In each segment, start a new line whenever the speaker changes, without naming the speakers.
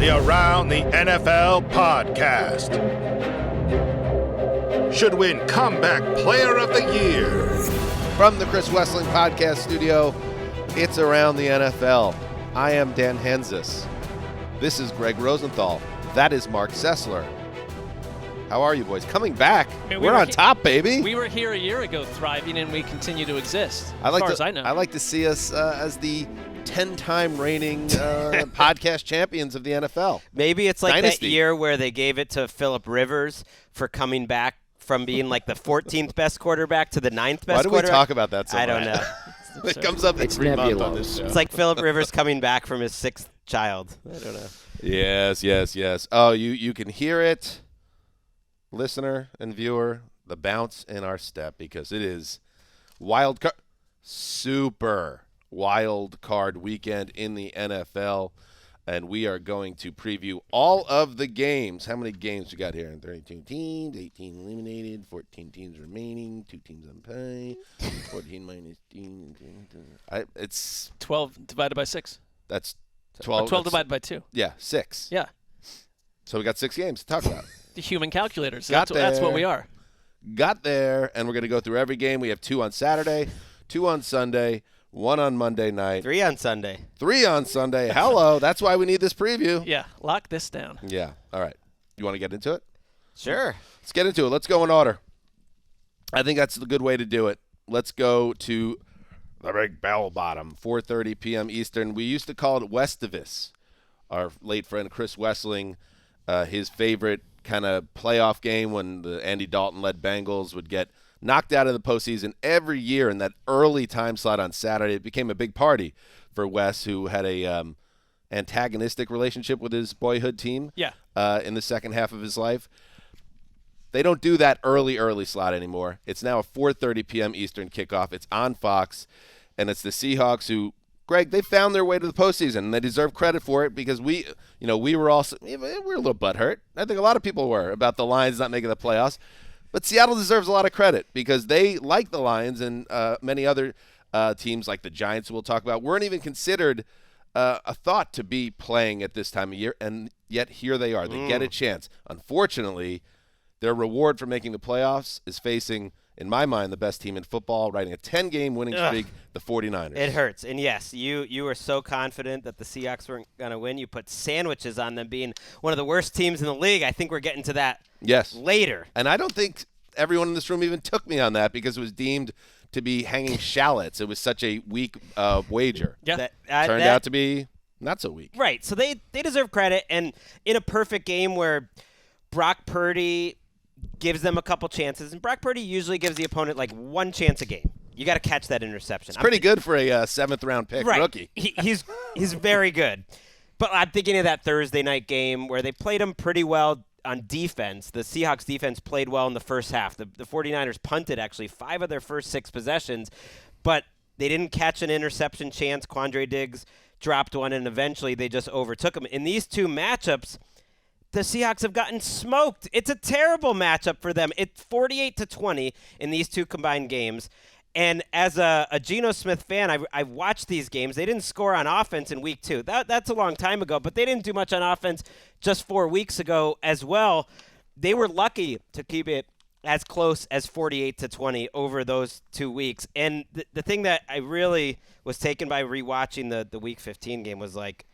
the Around the NFL podcast. Should win Comeback Player of the Year.
From the Chris Wesseling Podcast Studio, it's Around the NFL. I am Dan Hanzus. This is Gregg Rosenthal. That is Marc Sessler. How are you boys? Coming back. We're on top, baby.
We were here a year ago thriving, and we continue to exist, as far as I know.
I like to see us as the 10-time reigning podcast champions of the NFL.
Maybe it's like
Dynasty.
that year where they gave it to Phillip Rivers for coming back from being like the 14th best quarterback to the 9th best quarterback.
Why do we talk about that so much?
I don't know.
It comes up every month on this show.
It's like Phillip Rivers coming back from his 6th child. I don't know.
Yes. Oh, you can hear it, listener and viewer, the bounce in our step, because it is super wild card weekend in the NFL, and we are going to preview all of the games. How many games we got here? 32 teams, 18 eliminated, 14 teams remaining, 2 teams on pay, 14 minus 10. It's
12 divided by 6.
That's 12.
12 divided by 2.
Yeah, 6.
Yeah.
So we got 6 games to talk about.
The human calculators.
That's
what we are.
Got there, and we're going to go through every game. We have 2 on Saturday, 2 on Sunday, 1 on Monday night.
3 on Sunday.
3 on Sunday. Hello. That's why we need this preview.
Yeah. Lock this down.
Yeah. All right. You want to get into it?
Sure.
Let's get into it. Let's go in order. I think that's the good way to do it. Let's go to the big bell bottom, 4:30 p.m. Eastern. We used to call it Westivus. Our late friend Chris Wesseling, his favorite kind of playoff game when the Andy Dalton-led Bengals would get knocked out of the postseason every year in that early time slot on Saturday. It became a big party for Wes, who had a antagonistic relationship with his boyhood team in the second half of his life. They don't do that early slot anymore. It's now a 4:30 p.m. Eastern kickoff. It's on Fox, and it's the Seahawks who, Greg, they found their way to the postseason, and they deserve credit for it because we were also a little butthurt. I think a lot of people were about the Lions not making the playoffs. But Seattle deserves a lot of credit because they, like the Lions and many other teams like the Giants who we'll talk about, weren't even considered a thought to be playing at this time of year, and yet here they are. They get a chance. Unfortunately, their reward for making the playoffs is facing, in my mind, the best team in football, riding a 10-game winning streak, the 49ers.
It hurts. And, yes, you were so confident that the Seahawks weren't going to win. You put sandwiches on them being one of the worst teams in the league. I think we're getting to that later.
And I don't think everyone in this room even took me on that because it was deemed to be hanging shallots. It was such a weak wager.
Yeah.
Turned out to be not so weak.
Right. So they deserve credit. And in a perfect game where Brock Purdy gives them a couple chances, and Brock Purdy usually gives the opponent like 1 chance a game. You got to catch that interception.
It's pretty good for a 7th-round pick rookie.
He's very good. But I'm thinking of that Thursday night game where they played him pretty well on defense. The Seahawks defense played well in the first half. The 49ers punted actually 5 of their first 6 possessions, but they didn't catch an interception chance. Quandre Diggs dropped one, and eventually they just overtook him. In these 2 matchups, the Seahawks have gotten smoked. It's a terrible matchup for them. It's 48-20 in these 2 combined games. And as a Geno Smith fan, I've watched these games. They didn't score on offense in week 2. That's a long time ago, but they didn't do much on offense just 4 weeks ago as well. They were lucky to keep it as close as 48-20 over those 2 weeks. And the thing that I really was taken by rewatching the Week 15 game was like,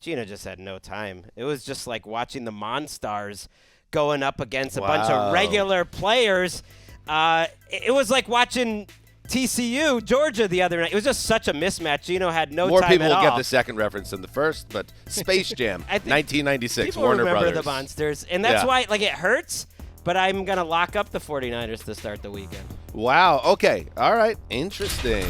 Gina just had no time. It was just like watching the Monstars going up against a bunch of regular players. It was like watching TCU, Georgia the other night. It was just such a mismatch. Gino had no
More
time
people
at
will
all.
get the second reference than the first, but Space Jam, 1996, Warner
remember
Brothers.
The Monsters, and that's why it hurts, but I'm going to lock up the 49ers to start the weekend.
Wow. Okay. All right. Interesting.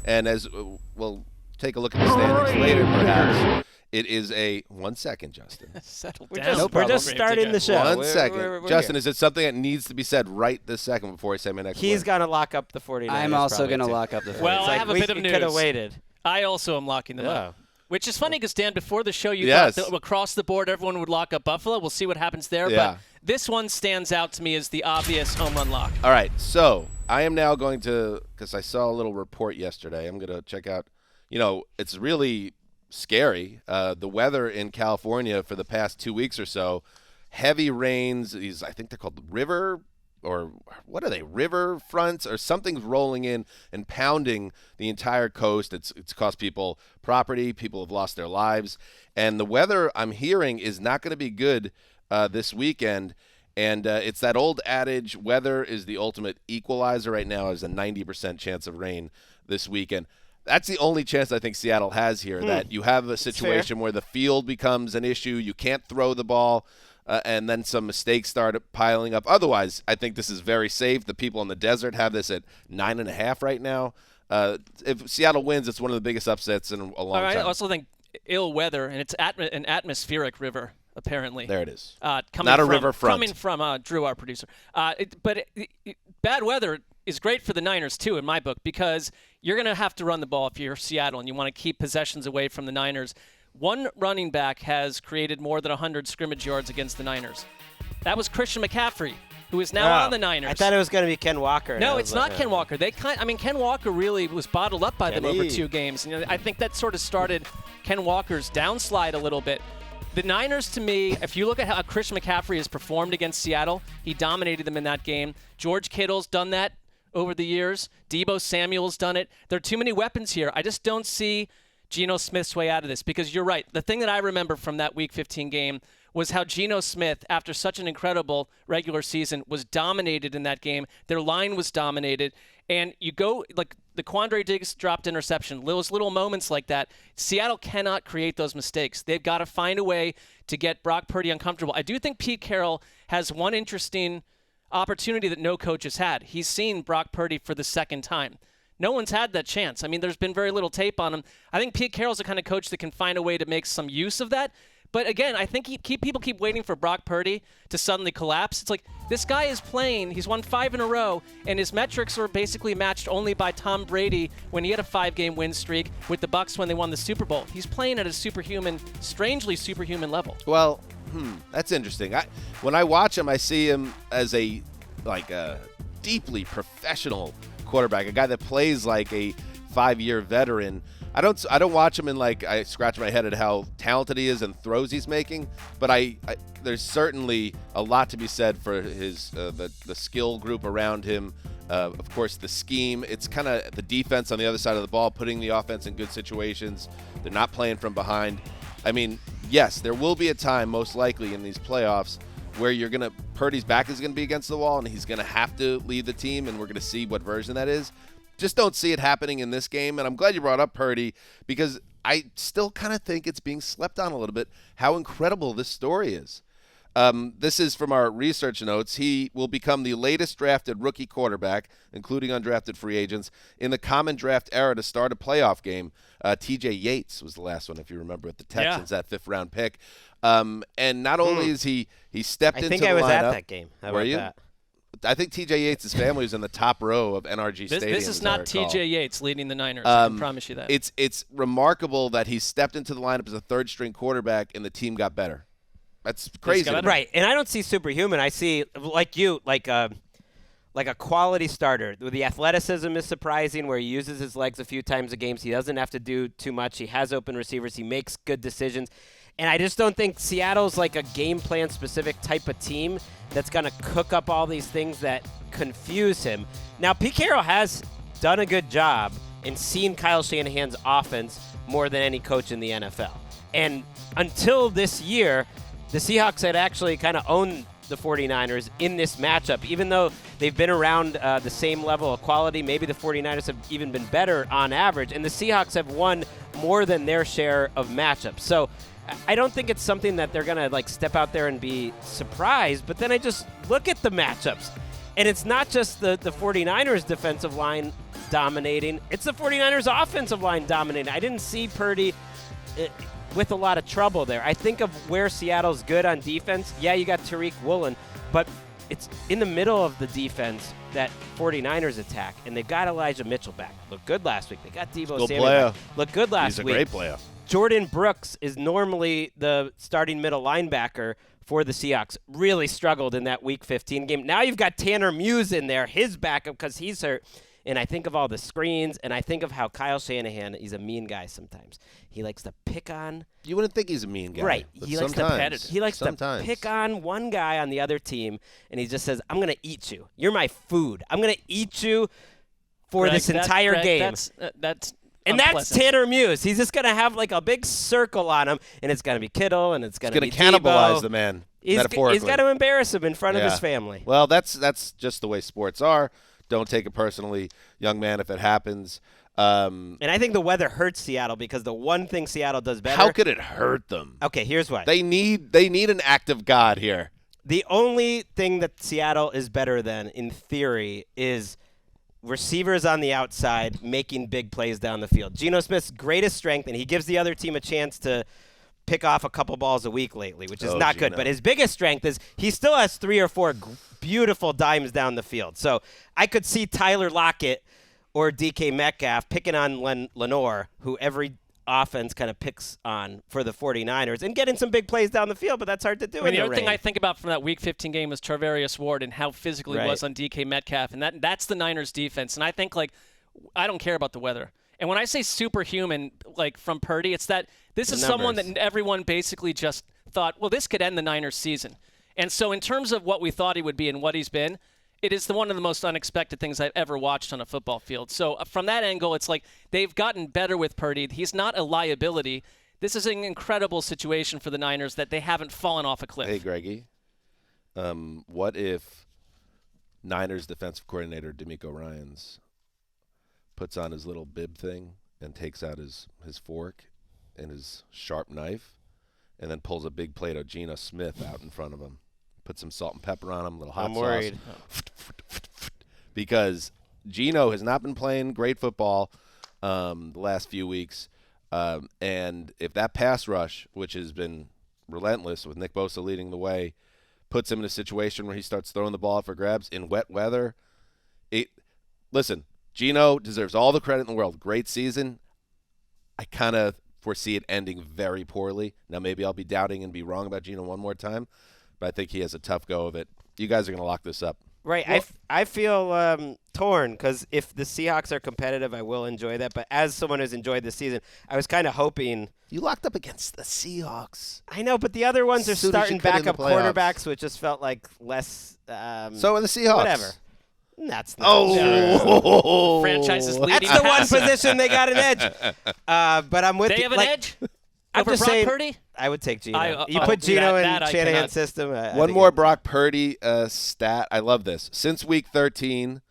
And as we'll take a look at the standings later, perhaps. It is a 1 second, Justin.
Settle
We're
down.
we're just starting the show.
1 second.
We're
Justin,
here.
is it something that needs to be said right this second before I say my next
He's
word?
going to lock up the 49ers.
I'm also
going to
lock up the 49ers.
Well, I have a bit of
We
news.
could have waited.
I also am locking them up. Which is funny because, Dan, before the show, you
Yes.
thought that across the board everyone would lock up Buffalo. We'll see what happens there.
Yeah.
But this one stands out to me as the obvious home run lock.
All right. So I am now going to, because I saw a little report yesterday, I'm going to check out, it's really scary. The weather in California for the past 2 weeks or so, heavy rains. I think they're called river, or what are they? River fronts or something's rolling in and pounding the entire coast. It's cost people property. People have lost their lives. And the weather, I'm hearing, is not going to be good this weekend. And it's that old adage, weather is the ultimate equalizer. Right now is a 90% chance of rain this weekend. That's the only chance I think Seattle has here, that you have a situation where the field becomes an issue. You can't throw the ball. And then some mistakes start piling up. Otherwise, I think this is very safe. The people in the desert have this at 9.5 right now. If Seattle wins, it's one of the biggest upsets in a long time.
I also think ill weather, and it's an atmospheric river, apparently.
There it is.
Not
a riverfront.
Coming from Drew, our producer. But bad weather is great for the Niners, too, in my book, because you're going to have to run the ball if you're Seattle and you want to keep possessions away from the Niners. One running back has created more than 100 scrimmage yards against the Niners. That was Christian McCaffrey, who is now on the Niners.
I thought it was going to be Ken Walker.
No, it's not Ken Walker. Ken Walker really was bottled up by them over 2 games. I think that sort of started Ken Walker's downslide a little bit. The Niners, to me, if you look at how Christian McCaffrey has performed against Seattle, he dominated them in that game. George Kittle's done that over the years. Deebo Samuel's done it. There are too many weapons here. I just don't see Geno Smith's way out of this, because you're right. The thing that I remember from that Week 15 game was how Geno Smith, after such an incredible regular season, was dominated in that game. Their line was dominated. And you go, like the Quandre Diggs dropped interception, those little moments like that. Seattle cannot create those mistakes. They've got to find a way to get Brock Purdy uncomfortable. I do think Pete Carroll has one interesting opportunity that no coach has had. He's seen Brock Purdy for the second time. No one's had that chance. I mean, there's been very little tape on him. I think Pete Carroll's the kind of coach that can find a way to make some use of that. But again, I think people keep waiting for Brock Purdy to suddenly collapse. It's like, this guy is playing. He's won 5 in a row, and his metrics are basically matched only by Tom Brady when he had a 5-game win streak with the Bucs when they won the Super Bowl. He's playing at a strangely superhuman level.
Well, that's interesting. When I watch him, I see him as a deeply professional quarterback, a guy that plays like a 5-year veteran. I don't watch him I scratch my head at how talented he is and throws he's making, but there's certainly a lot to be said for his the skill group around him. Of course, the scheme. It's kind of the defense on the other side of the ball, putting the offense in good situations. They're not playing from behind. I mean, yes, there will be a time, most likely in these playoffs, where Purdy's back is going to be against the wall and he's going to have to lead the team, and we're going to see what version that is. Just don't see it happening in this game, and I'm glad you brought up Purdy, because I still kind of think it's being slept on a little bit how incredible this story is. This is from our research notes. He will become the latest drafted rookie quarterback, including undrafted free agents, in the common draft era to start a playoff game. T.J. Yates was the last one, if you remember, with the Texans, that 5th-round pick. And not only is he stepped into the lineup.
I think I was at that game. How
were
about
you?
that?
I think T.J. Yates' family was in the top row of NRG Stadium.
This is not T.J. Yates leading the Niners. I can promise you that.
It's remarkable that he stepped into the lineup as a 3rd-string quarterback and the team got better. That's crazy.
Right, and I don't see superhuman. I see, like a quality starter. The athleticism is surprising, where he uses his legs a few times a game. So he doesn't have to do too much. He has open receivers. He makes good decisions. And I just don't think Seattle's like a game plan specific type of team that's going to cook up all these things that confuse him. Now, Pete Carroll has done a good job in seeing Kyle Shanahan's offense more than any coach in the NFL. And until this year, the Seahawks had actually kind of owned the 49ers in this matchup. Even though they've been around the same level of quality, maybe the 49ers have even been better on average, and the Seahawks have won more than their share of matchups. So I don't think it's something that they're going to step out there and be surprised, but then I just look at the matchups, and it's not just the 49ers defensive line dominating, it's the 49ers offensive line dominating. I didn't see Purdy with a lot of trouble there. I think of where Seattle's good on defense. Yeah, you got Tariq Woolen, but it's in the middle of the defense that 49ers attack, and they've got Elijah Mitchell back. Looked good last week. They got Deebo Samuel back. Looked good last week.
He's a great player.
Jordan Brooks is normally the starting middle linebacker for the Seahawks. Really struggled in that Week 15 game. Now you've got Tanner Muse in there, his backup, because he's hurt. And I think of all the screens, and I think of how Kyle Shanahan, he's a mean guy sometimes. He likes to pick on.
You wouldn't think he's a mean guy.
Right.
He likes
to pick on one guy on the other team, and he just says, I'm going to eat you. You're my food. I'm going to eat you for this entire game.
That's
and that's Tanner Muse. He's just going to have like a big circle on him, and it's going to be Kittle, and it's going to be
cannibalize
Debo.
the man,
metaphorically. He's got to embarrass him in front of his family.
Well, that's just the way sports are. Don't take it personally, young man, if it happens.
And I think the weather hurts Seattle because the one thing Seattle does better.
How could it hurt them?
Okay, here's why.
They need an act of God here.
The only thing that Seattle is better than, in theory, is receivers on the outside making big plays down the field. Geno Smith's greatest strength, and he gives the other team a chance to pick off a couple balls a week lately, which is not good. But his biggest strength is he still has 3 or 4 beautiful dimes down the field. So I could see Tyler Lockett or DK Metcalf picking on Lenore, who every offense kind of picks on for the 49ers, and getting some big plays down the field, but that's hard to do.
The other thing I think about from that Week 15 game was Charvarius Ward and how physical he was on DK Metcalf, and that's the Niners defense. And I think, I don't care about the weather. And when I say superhuman, from Purdy, it's that this is someone that everyone basically just thought, well, this could end the Niners season. And so in terms of what we thought he would be and what he's been, it is one of the most unexpected things I've ever watched on a football field. So from that angle, it's like they've gotten better with Purdy. He's not a liability. This is an incredible situation for the Niners that they haven't fallen off a cliff.
Hey, Greggy, what if Niners defensive coordinator DeMeco Ryans puts on his little bib thing and takes out his fork and his sharp knife and then pulls a big plate of Geno Smith out in front of him? Put some salt and pepper on him, a little hot sauce. I'm worried. Because Geno has not been playing great football the last few weeks. And if that pass rush, which has been relentless with Nick Bosa leading the way, puts him in a situation where he starts throwing the ball for grabs in wet weather, listen, Geno deserves all the credit in the world. Great season. I kind of foresee it ending very poorly. Now maybe I'll be doubting and be wrong about Geno one more time, but I think he has a tough go of it. You guys are going to lock this up.
Right. Well, I feel torn because if the Seahawks are competitive, I will enjoy that. But as someone who's enjoyed this season, I was kind of hoping.
You locked up against the Seahawks.
I know, but the other ones are starting backup quarterbacks, which just felt like less.
So are the Seahawks.
Whatever. That's not
franchise's leading.
That's the one position they got an edge. But I'm with you.
They have an edge?
I'm
Over
just
Brock
saying,
Purdy?
I would take Geno. You put Geno in Shanahan's system.
One more Brock Purdy stat. I love this. Since Week 13,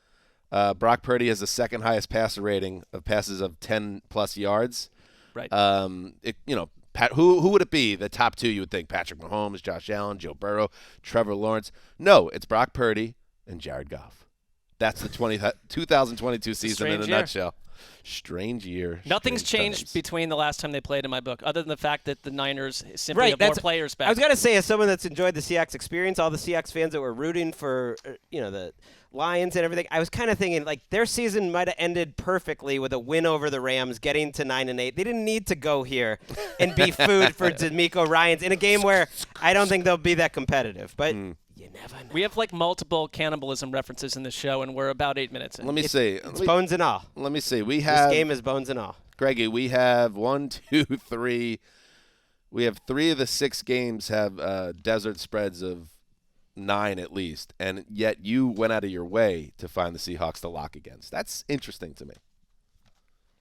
Brock Purdy has the second highest passer rating of passes of 10-plus yards.
Right.
Who would it be? The top two you would think. Patrick Mahomes, Josh Allen, Joe Burrow, Trevor Lawrence. No, it's Brock Purdy and Jared Goff. That's the 2022 season in a nutshell. Strange year.
Nothing's changed between the last time they played in my book, other than the fact that the Niners simply have more players back.
I was going to say, as someone that's enjoyed the Seahawks experience, all the Seahawks fans that were rooting for the Lions and everything, I was kind of thinking, their season might have ended perfectly with a win over the Rams, getting to 9-8. They didn't need to go here and be food for DeMeco Ryans in a game where I don't think they'll be that competitive. But you never know.
We have multiple cannibalism references in the show, and we're about 8 minutes in.
Let me see.
It's bones and all.
Let me see. This
game is bones and all.
Greggy, we have 1, 2, 3. We have 3 of the 6 games have desert spreads of 9 at least, and yet you went out of your way to find the Seahawks to lock against. That's interesting to me.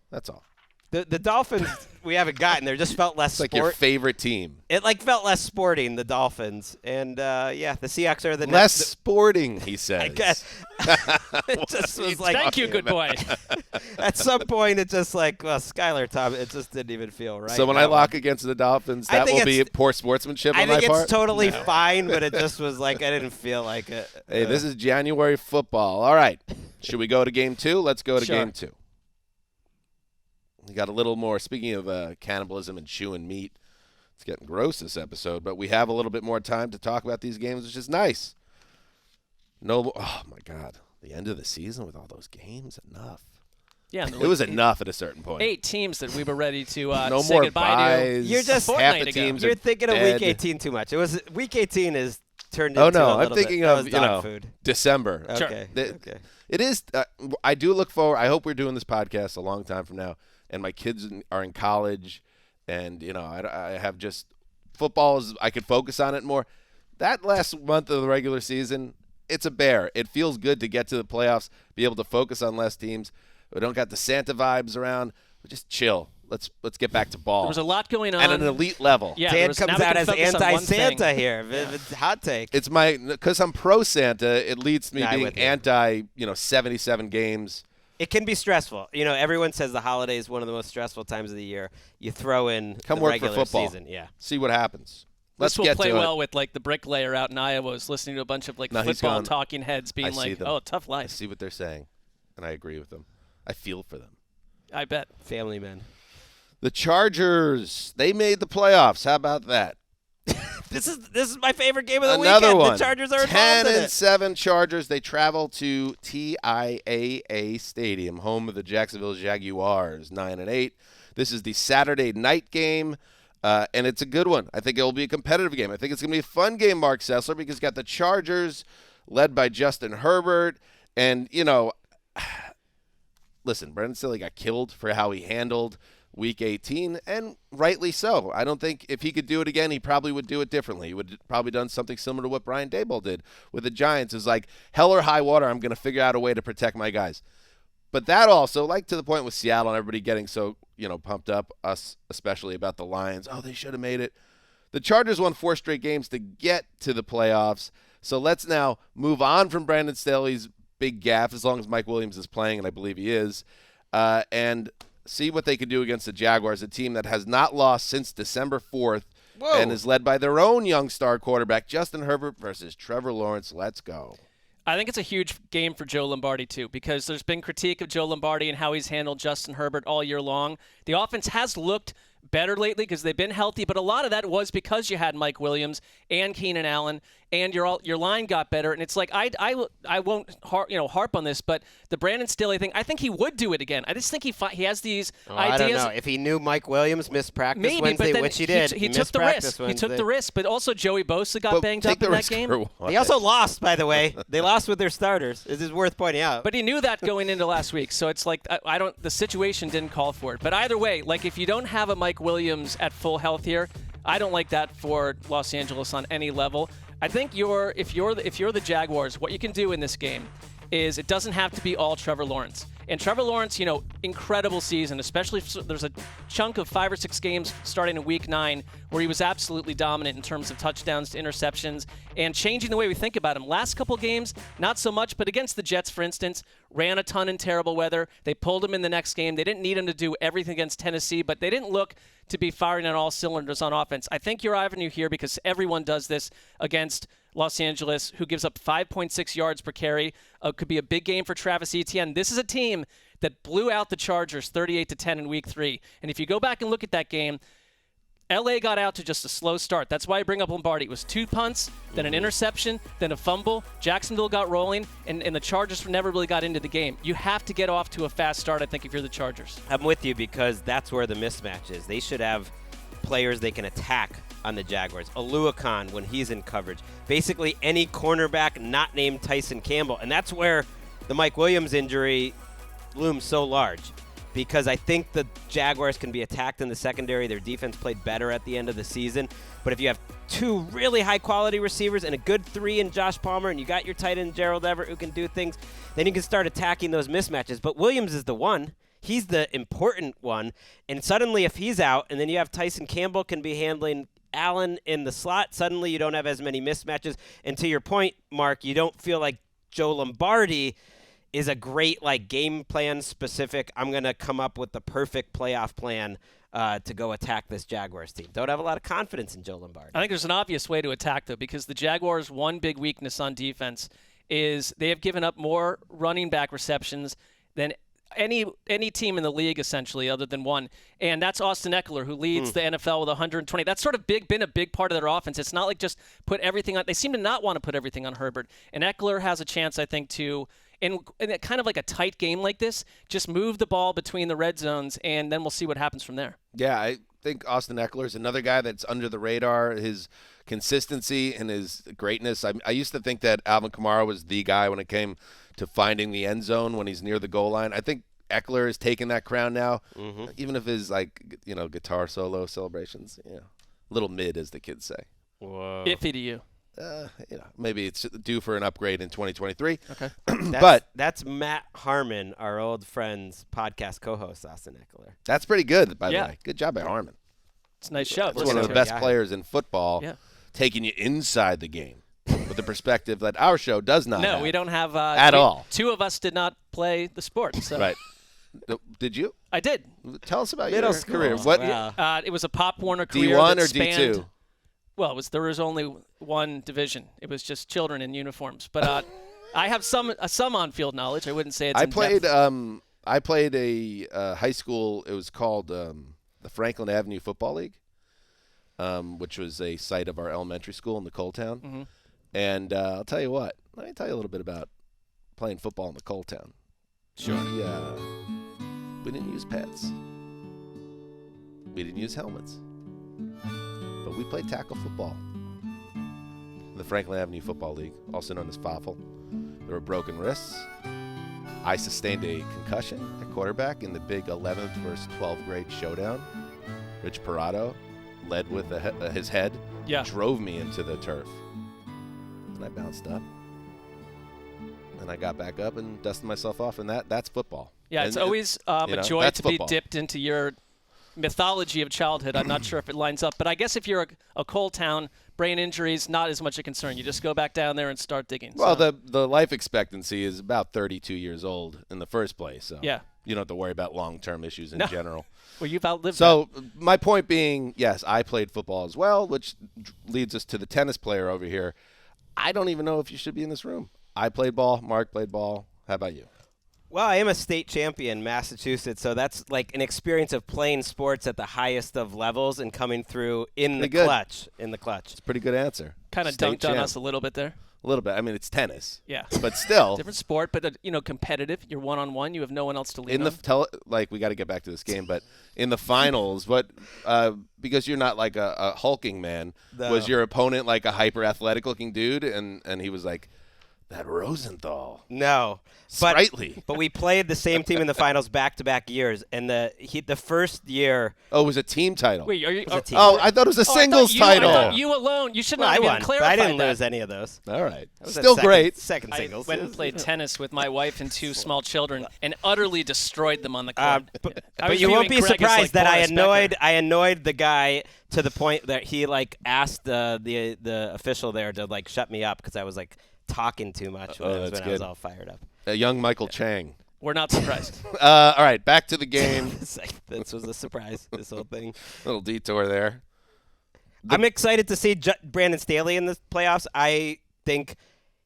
That's all.
The Dolphins we haven't gotten there. Just felt less
like your favorite team.
It felt less sporting, the Dolphins. And, the Seahawks are the
less sporting, he says.
I guess. It just was
thank you, good boy.
At some point, it's just Skylar Thomas, it just didn't even feel right.
So when I lock against the Dolphins, that will be poor sportsmanship on my part?
I think it's totally fine, but it just was I didn't feel like it.
Hey, this is January football. All right. Should we go to game 2? Let's go to game 2. We got a little more. Speaking of cannibalism and chewing meat, it's getting gross this episode, but we have a little bit more time to talk about these games, which is nice. Oh, my God. The end of the season with all those games, enough.
Yeah,
it was enough at a certain point.
8 teams that we were ready to
no
say
more
goodbye
buys.
to.
You're just
half the teams
You're thinking of
dead.
Week 18 too much. Week 18 is turned
Oh
into
no,
a
I'm
little
thinking
bit. That
of
was dog food.
December.
Okay. Okay.
It is. I do look forward. I hope we're doing this podcast a long time from now, and my kids are in college, and I have just football is. I could focus on it more. That last month of the regular season, it's a bear. It feels good to get to the playoffs, be able to focus on less teams. We don't got the Santa vibes around. We just chill. Let's get back to ball.
There was a lot going on
at an elite level.
Yeah,
Dan comes out as anti-Santa
thing.
here. Hot take.
It's because I'm pro Santa. It leads to me
I'm
being
with you.
anti 77 games.
It can be stressful. Everyone says the holiday is one of the most stressful times of the year. You throw in
Come
the
work for
regular
football.
season. Yeah.
See what happens. Let's
This will
get
play
to
well
it.
with the bricklayer out in Iowa is listening to a bunch of
No, he's
football
gone.
talking heads being
I see them.
oh, tough
I
life.
see what they're saying, and I agree with them. I feel for them.
I bet.
Family men.
The Chargers, they made the playoffs. How about that?
This is my favorite game of the
Another
weekend.
one.
The Chargers are involved in it.
10-7 Chargers. They travel to TIAA Stadium, home of the Jacksonville Jaguars, 9-8. This is the Saturday night game, and it's a good one. I think it will be a competitive game. I think it's going to be a fun game, Marc Sessler, because you got the Chargers led by Justin Herbert, and listen, Brandon Staley got killed for how he handled Week 18, and rightly so. I don't think if he could do it again, he probably would do it differently. He would have probably done something similar to what Brian Daboll did with the Giants. It's like, hell or high water, I'm going to figure out a way to protect my guys. But that also, to the point with Seattle and everybody getting so, pumped up, us especially, about the Lions. Oh, they should have made it. The Chargers won 4 straight games to get to the playoffs. So let's now move on from Brandon Staley's big gaffe, as long as Mike Williams is playing, and I believe he is, and see what they can do against the Jaguars, a team that has not lost since December 4th.
Whoa.
And is led by their own young star quarterback, Justin Herbert, versus Trevor Lawrence. Let's go.
I think it's a huge game for Joe Lombardi, too, because there's been critique of Joe Lombardi and how he's handled Justin Herbert all year long. The offense has looked better lately because they've been healthy, but a lot of that was because you had Mike Williams and Keenan Allen, and your line got better. And it's like, I won't harp on this, but the Brandon Staley thing, I think he would do it again. I just think he has these ideas.
I don't know. If he knew Mike Williams missed practice
Maybe,
Wednesday,
but then
which he did,
he took the risk. He took the risk, but also Joey Bosa got banged up in that game.
They also lost, by the way. They lost with their starters. This is worth pointing out.
But he knew that going into last week, so it's like the situation didn't call for it. But either way, if you don't have a Mike Williams at full health here, I don't like that for Los Angeles on any level. I think if you're the Jaguars, what you can do in this game is it doesn't have to be all Trevor Lawrence. And Trevor Lawrence, incredible season, especially there's a chunk of 5 or 6 games starting in Week 9 where he was absolutely dominant in terms of touchdowns to interceptions and changing the way we think about him. Last couple games, not so much, but against the Jets, for instance, ran a ton in terrible weather. They pulled him in the next game. They didn't need him to do everything against Tennessee, but they didn't look to be firing on all cylinders on offense. I think your avenue here, because everyone does this against Los Angeles, who gives up 5.6 yards per carry, could be a big game for Travis Etienne. This is a team that blew out the Chargers 38-10 in Week 3. And if you go back and look at that game, L.A. got out to just a slow start. That's why I bring up Lombardi. It was 2 punts, then an interception, then a fumble. Jacksonville got rolling, and the Chargers never really got into the game. You have to get off to a fast start, I think, if you're the Chargers.
I'm with you because that's where the mismatch is. They should have players they can attack on the Jaguars. Oluokun when he's in coverage. Basically any cornerback not named Tyson Campbell. And that's where the Mike Williams injury looms so large. Because I think the Jaguars can be attacked in the secondary. Their defense played better at the end of the season. But if you have 2 really high-quality receivers and a good 3 in Josh Palmer, and you got your tight end Gerald Everett who can do things, then you can start attacking those mismatches. But Williams is the one. He's the important one. And suddenly if he's out, and then you have Tyson Campbell can be handling Allen in the slot, suddenly you don't have as many mismatches. And to your point, Mark, you don't feel like Joe Lombardi is a great game plan specific. I'm going to come up with the perfect playoff plan to go attack this Jaguars team. Don't have a lot of confidence in Joe Lombardi.
I think there's an obvious way to attack, though, because the Jaguars' one big weakness on defense is they have given up more running back receptions than any team in the league, essentially, other than one. And that's Austin Eckler, who leads the NFL with 120. That's sort of been a big part of their offense. It's not like just put everything on. They seem to not want to put everything on Herbert. And Eckler has a chance, I think, to in kind of like a tight game like this, just move the ball between the red zones, and then we'll see what happens from there.
Yeah, think Austin Eckler is another guy that's under the radar. His consistency and his greatness. I used to think that Alvin Kamara was the guy when it came to finding the end zone when he's near the goal line. I think Eckler is taking that crown now, even if his guitar solo celebrations, a little mid, as the kids say.
Whoa.
Iffy to you.
Maybe it's due for an upgrade in 2023.
Okay. That's Matt Harmon, our old friend's podcast co-host, Austin Eckler.
That's pretty good, by the way. Good job by Harmon.
It's a nice show.
That's one of the best players in football, taking you inside the game with the perspective that our show does not have.
No, we don't have
at all.
Two of us did not play the sport. So.
Right. Did you?
I did.
Tell us about
Middle
your
school.
career. What?
Wow.
It was a Pop Warner career.
D1
that
or
spanned,
D2?
Well, there was only one division. It was just children in uniforms. But I have some on-field knowledge. I wouldn't say it's in-depth.
I played a high school. It was called the Franklin Avenue Football League, which was a site of our elementary school in the Coal Town.
Mm-hmm.
And I'll tell you what. Let me tell you a little bit about playing football in the Coal Town.
Sure.
We didn't use pads. We didn't use helmets. But we played tackle football. The Franklin Avenue Football League, also known as FAFL. There were broken wrists. I sustained a concussion at quarterback in the big 11th versus 12th grade showdown. Rich Parado led with his head, drove me into the turf. And I bounced up. And I got back up and dusted myself off, and that's football.
Yeah, it's always a joy to
football.
be dipped into your mythology of childhood. I'm not sure if it lines up, but I guess if you're a coal town, brain injuries, not as much a concern. You just go back down there and start digging.
Well, the life expectancy is about 32 years old in the first place, so you don't have to worry about long-term issues in general.
Well, you've outlived
that. My point being, yes, I played football as well, which leads us to the tennis player over here. I don't even know if you should be in this room. I played ball. Mark played ball. How about you?
Well, I am a state champion, Massachusetts, so that's like an experience of playing sports at the highest of levels and coming through in the clutch. It's
a pretty good answer.
Kind of dunked on us a little bit there.
A little bit. I mean, it's tennis.
Yeah.
But still.
Different sport, but, competitive. You're one-on-one. You have no one else to lean
on. We got to get back to this game, but in the finals, because you're not like a hulking man, was your opponent like a hyper-athletic looking dude? And he was like, that Rosenthal.
No.
Sprightly.
But we played the same team in the finals back-to-back years, and the first year.
Oh, it was a team title.
Wait,
I thought it was a singles title.
I thought you alone. You should not have clarified
I didn't lose any of those.
All right.
Still
great.
Second singles.
I went and played tennis with my wife and two small children and utterly destroyed them on the court.
But you won't be surprised that I annoyed the guy to the point that he asked the official there to shut me up because I was talking too much when I was all fired up.
A young Michael Chang.
We're not surprised.
All right, back to the game.
This was a surprise, this whole thing.
Little detour there.
I'm excited to see Brandon Staley in the playoffs. I think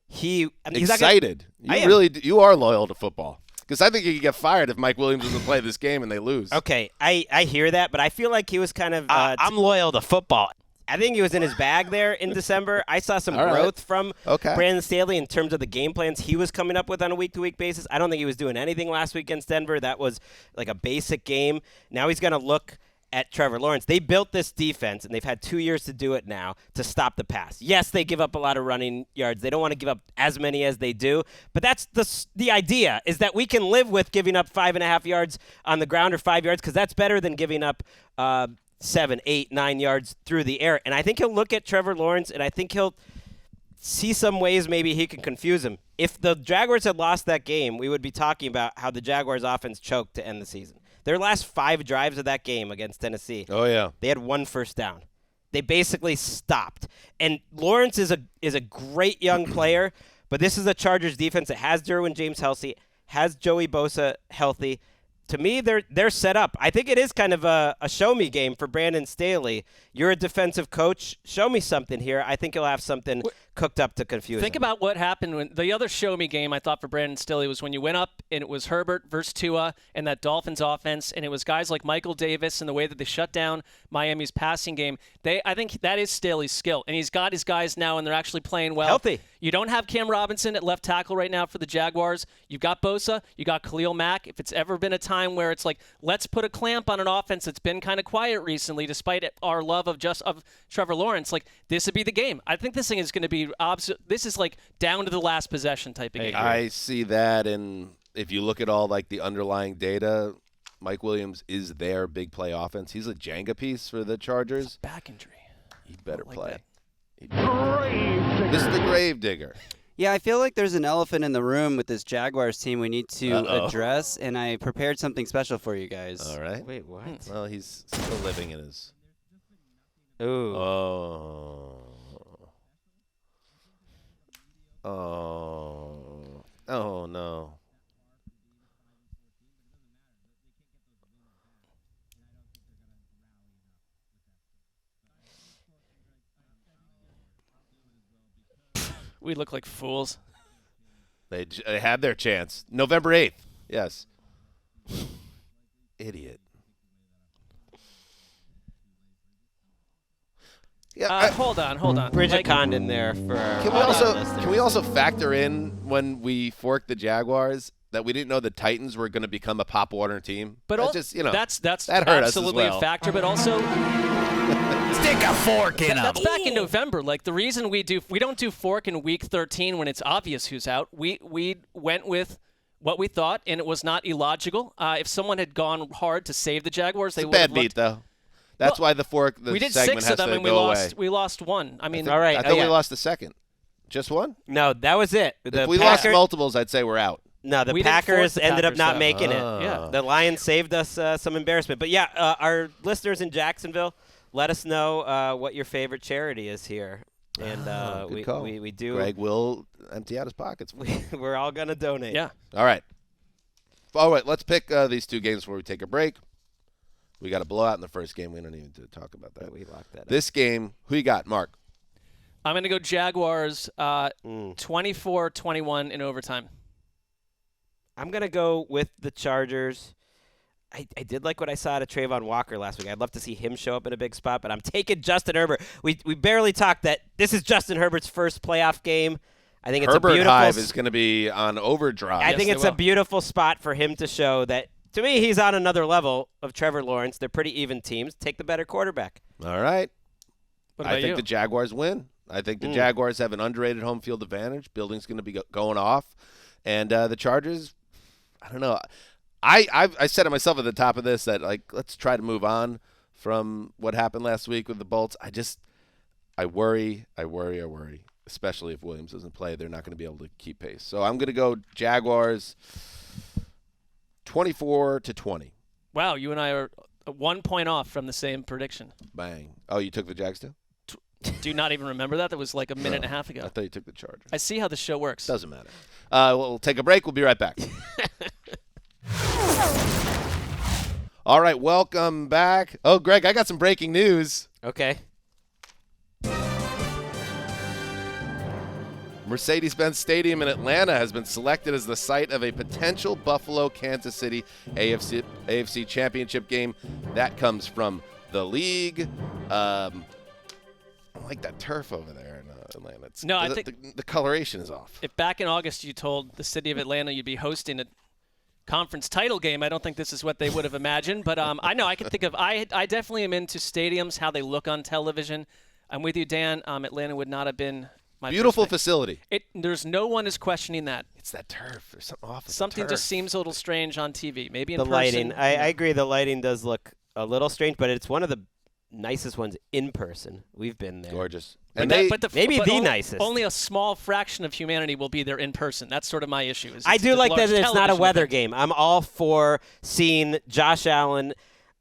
he's
excited. You are loyal to football. Because I think you could get fired if Mike Williams doesn't play this game and they lose.
Okay, I hear that, but I feel like he was kind of I'm loyal to football. I think he was in his bag there in December. I saw some growth from Brandon Staley in terms of the game plans he was coming up with on a week-to-week basis. I don't think he was doing anything last week against Denver. That was like a basic game. Now he's going to look at Trevor Lawrence. They built this defense, and they've had 2 years to do it now to stop the pass. Yes, they give up a lot of running yards. They don't want to give up as many as they do, but that's the idea, is that we can live with giving up 5.5 yards on the ground or 5 yards because that's better than giving up 7, 8, 9 yards through the air. And I think he'll look at Trevor Lawrence, and I think he'll see some ways maybe he can confuse him. If the Jaguars had lost that game, we would be talking about how the Jaguars offense choked to end the season. Their last 5 drives of that game against Tennessee, they had 1 first down. They basically stopped. And Lawrence is a great young player, but this is a Chargers defense that has Derwin James healthy, has Joey Bosa healthy. To me, they're set up. I think it is kind of a show-me game for Brandon Staley. You're a defensive coach. Show me something here. I think he'll have something cooked up to confuse
Think
him.
about what happened when the other show me game I thought for Brandon Staley was when you went up and it was Herbert versus Tua and that Dolphins offense, and it was guys like Michael Davis and the way that they shut down Miami's passing game. I think that is Staley's skill, and he's got his guys now, and they're actually playing well.
Healthy.
You don't have Cam Robinson at left tackle right now for the Jaguars. You've got Bosa. You got Khalil Mack. If it's ever been a time where it's like, let's put a clamp on an offense that's been kind of quiet recently, despite our love of Trevor Lawrence, like this would be the game. I think this thing is going to be this is like down to the last possession type of game.
I see that, and if you look at all like the underlying data, Mike Williams is their big play offense. He's a Jenga piece for the Chargers.
Back injury.
He better
like
play.
that.
This is the grave digger.
Yeah, I feel like there's an elephant in the room with this Jaguars team we need to address, and I prepared something special for you guys.
All right.
Wait, what?
Well, he's still living in his.
Ooh.
Oh. No.
We look like fools.
They had their chance. November 8th. Yes. Idiot. Yeah.
Hold on.
Bridget Condon there for our
Can we also factor in when we forked the Jaguars that we didn't know the Titans were going to become a Pop Warner team?
But
that just,
that's
that hurt
absolutely
us as well.
a factor. But also,
stick a fork in
that's back in November. Like the reason we don't do fork in week 13 when it's obvious who's out. We went with what we thought, and it was not illogical. If someone had gone hard to save the Jaguars, they
It's a
would have
bad beat, though. That's why the
we did
segment
6
has
of them,
to
and
go away.
we lost one. I mean,
all right.
I thought we lost the second. Just one?
No, that was it.
If we lost multiples, I'd say we're out.
No, the
We didn't
Packers
force the
ended up
Packers
not
out.
making it.
Yeah.
The Lions saved us some embarrassment. But yeah, our listeners in Jacksonville, let us know what your favorite charity is here. And
good call.
we do.
Greg will empty out his pockets.
We're all going to donate.
yeah.
All right. Let's pick these two games before we take a break. We got a blowout in the first game. We don't even need to talk about that.
We locked that up.
This game, who you got, Mark?
I'm going to go Jaguars 24-21 in overtime.
I'm going to go with the Chargers. I did like what I saw out of Trayvon Walker last week. I'd love to see him show up in a big spot, but I'm taking Justin Herbert. We barely talked that this is Justin Herbert's first playoff game. I think it's
Herbert
a beautiful
Hive is going to be on overdrive.
I think it's a beautiful spot for him to show that, to me, he's on another level of Trevor Lawrence. They're pretty even teams. Take the better quarterback.
All right.
What about
I think
you?
the Jaguars win. I think the Jaguars have an underrated home field advantage. Building's going to be going off. And the Chargers, I don't know. I said to myself at the top of this that, like, let's try to move on from what happened last week with the Bolts. I worry, especially if Williams doesn't play. They're not going to be able to keep pace. So I'm going to go Jaguars 24-20.
Wow, you and I are 1 point off from the same prediction.
Bang. Oh, you took the Jags too?
Do you not even remember that? That was like a minute and a half ago.
I thought you took the Chargers.
I see how the show works.
Doesn't matter. We'll take a break. We'll be right back. All right, welcome back. Oh, Greg, I got some breaking news.
Okay.
Mercedes-Benz Stadium in Atlanta has been selected as the site of a potential Buffalo-Kansas City AFC Championship game. That comes from the league. I like that turf over there in Atlanta.
I think
the coloration is off.
If back in August you told the city of Atlanta you'd be hosting a conference title game, I don't think this is what they would have imagined. But I know I can think of. I definitely am into stadiums, how they look on television. I'm with you, Dan. Atlanta would not have been my
Beautiful
first pick.
facility.
There's no one is questioning that.
It's that turf. There's something off.
Something just seems a little strange on TV. Maybe in
The
person.
lighting. I agree. The lighting does look a little strange, but it's one of the nicest ones in person. We've been there.
Gorgeous.
But
And
maybe the
only,
nicest.
Only a small fraction of humanity will be there in person. That's sort of my issue.
I do like that it's not a weather
game.
game. I'm all for seeing Josh Allen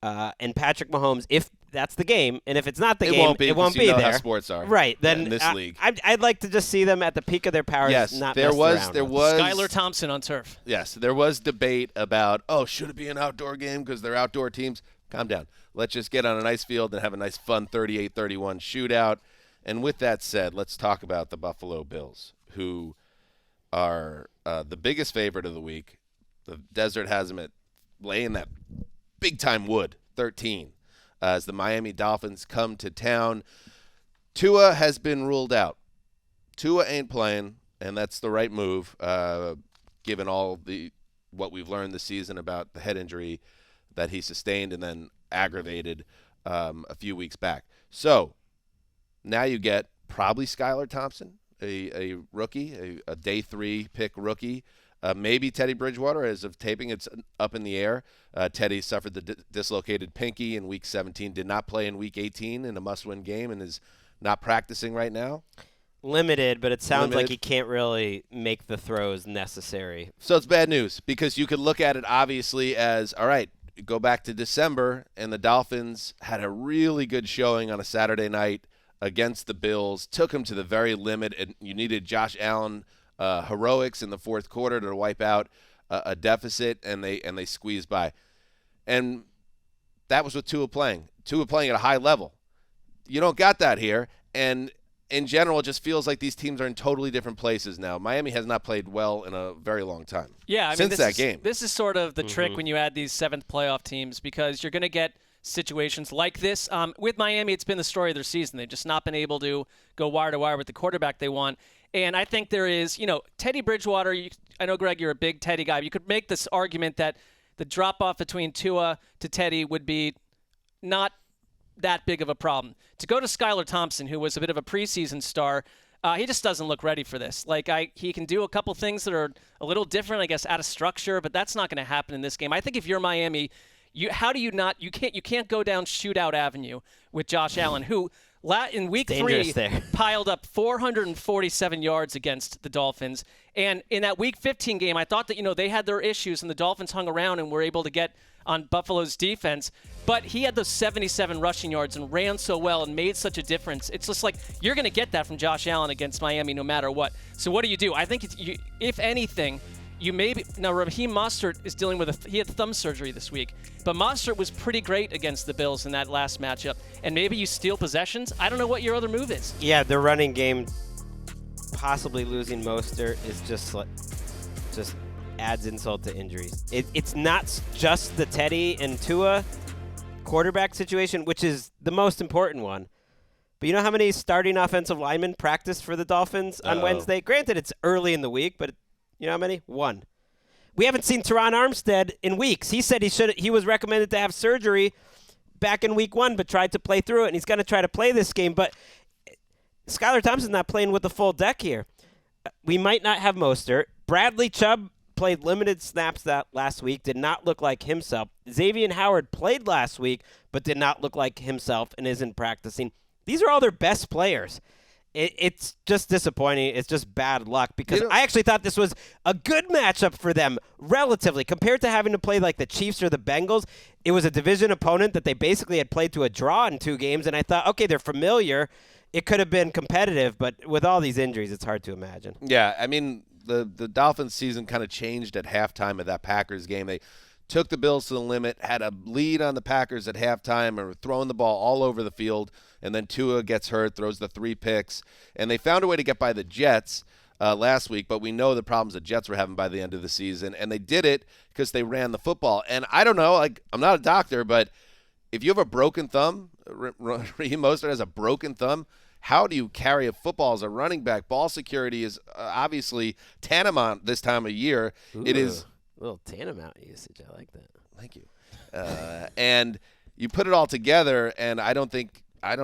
and Patrick Mahomes if that's the game, and if it's not the game, it won't be
know
there.
How sports are.
Right. Then
in this league.
I'd like to just see them at the peak of their powers.
Yes,
not
there
messed around with.
Skylar Thompson on turf.
Yes, there was debate about, should it be an outdoor game because they're outdoor teams? Calm down. Let's just get on a nice field and have a nice, fun 38-31 shootout. And with that said, let's talk about the Buffalo Bills, who are the biggest favorite of the week. The Desert has them at laying that big-time wood, 13, as the Miami Dolphins come to town. Tua has been ruled out. Tua ain't playing, and that's the right move, given all what we've learned this season about the head injury that he sustained and then aggravated a few weeks back. So now you get probably Skylar Thompson, a rookie, a day 3 pick rookie. Maybe Teddy Bridgewater. As of taping, it's up in the air. Teddy suffered the dislocated pinky in Week 17, did not play in Week 18 in a must-win game, and is not practicing right now.
Limited, but it sounds like he can't really make the throws necessary.
So it's bad news, because you could look at it obviously as, all right, go back to December, and the Dolphins had a really good showing on a Saturday night against the Bills, took them to the very limit, and you needed Josh Allen heroics in the fourth quarter to wipe out a deficit, and they squeezed by. And that was with Tua playing at a high level. You don't got that here, and in general, it just feels like these teams are in totally different places now. Miami has not played well in a very long time.
Yeah,
since that game.
This is sort of the trick when you add these 7th playoff teams, because you're going to get situations like this. With Miami, it's been the story of their season. They've just not been able to go wire to wire with the quarterback they want. And I think there is, Teddy Bridgewater. I know, Greg, you're a big Teddy guy. You could make this argument that the drop-off between Tua to Teddy would be not that big of a problem. To go to Skylar Thompson, who was a bit of a preseason star, he just doesn't look ready for this. He can do a couple things that are a little different, I guess, out of structure, but that's not going to happen in this game. I think if you're Miami, you can't go down shootout avenue with Josh Allen, who in Week 3 piled up 447 yards against the Dolphins. And in that Week 15 game, I thought that they had their issues, and the Dolphins hung around and were able to get on Buffalo's defense. But he had those 77 rushing yards and ran so well and made such a difference. It's just like you're going to get that from Josh Allen against Miami no matter what. So what do? I think, if anything, now Raheem Mostert is dealing with he had thumb surgery this week, but Mostert was pretty great against the Bills in that last matchup. And maybe you steal possessions. I don't know what your other move is.
Yeah, the running game, possibly losing Mostert is just adds insult to injuries. It's not just the Teddy and Tua quarterback situation, which is the most important one. But you know how many starting offensive linemen practiced for the Dolphins on Wednesday? Granted, it's early in the week, but you know how many? 1. We haven't seen Teron Armstead in weeks. He said he was recommended to have surgery back in Week 1, but tried to play through it, and he's going to try to play this game. But Skylar Thompson's not playing with the full deck here. We might not have Mostert. Bradley Chubb played limited snaps that last week, did not look like himself. Xavier Howard played last week, but did not look like himself and isn't practicing. These are all their best players. It's just disappointing. It's just bad luck, because I actually thought this was a good matchup for them relatively compared to having to play like the Chiefs or the Bengals. It was a division opponent that they basically had played to a draw in 2 games, and I thought, okay, they're familiar. It could have been competitive, but with all these injuries, it's hard to imagine.
Yeah, I mean, the Dolphins season kind of changed at halftime of that Packers game. They took the Bills to the limit, had a lead on the Packers at halftime, and were throwing the ball all over the field. And then Tua gets hurt, throws the 3 picks. And they found a way to get by the Jets last week, but we know the problems the Jets were having by the end of the season. And they did it because they ran the football. And I don't know, I'm not a doctor, but if you have a broken thumb, Raheem Mostert has a broken thumb, how do you carry a football as a running back? Ball security is obviously tantamount this time of year.
Ooh,
it is
a little tantamount usage. I like that.
Thank you. And you put it all together, and I don't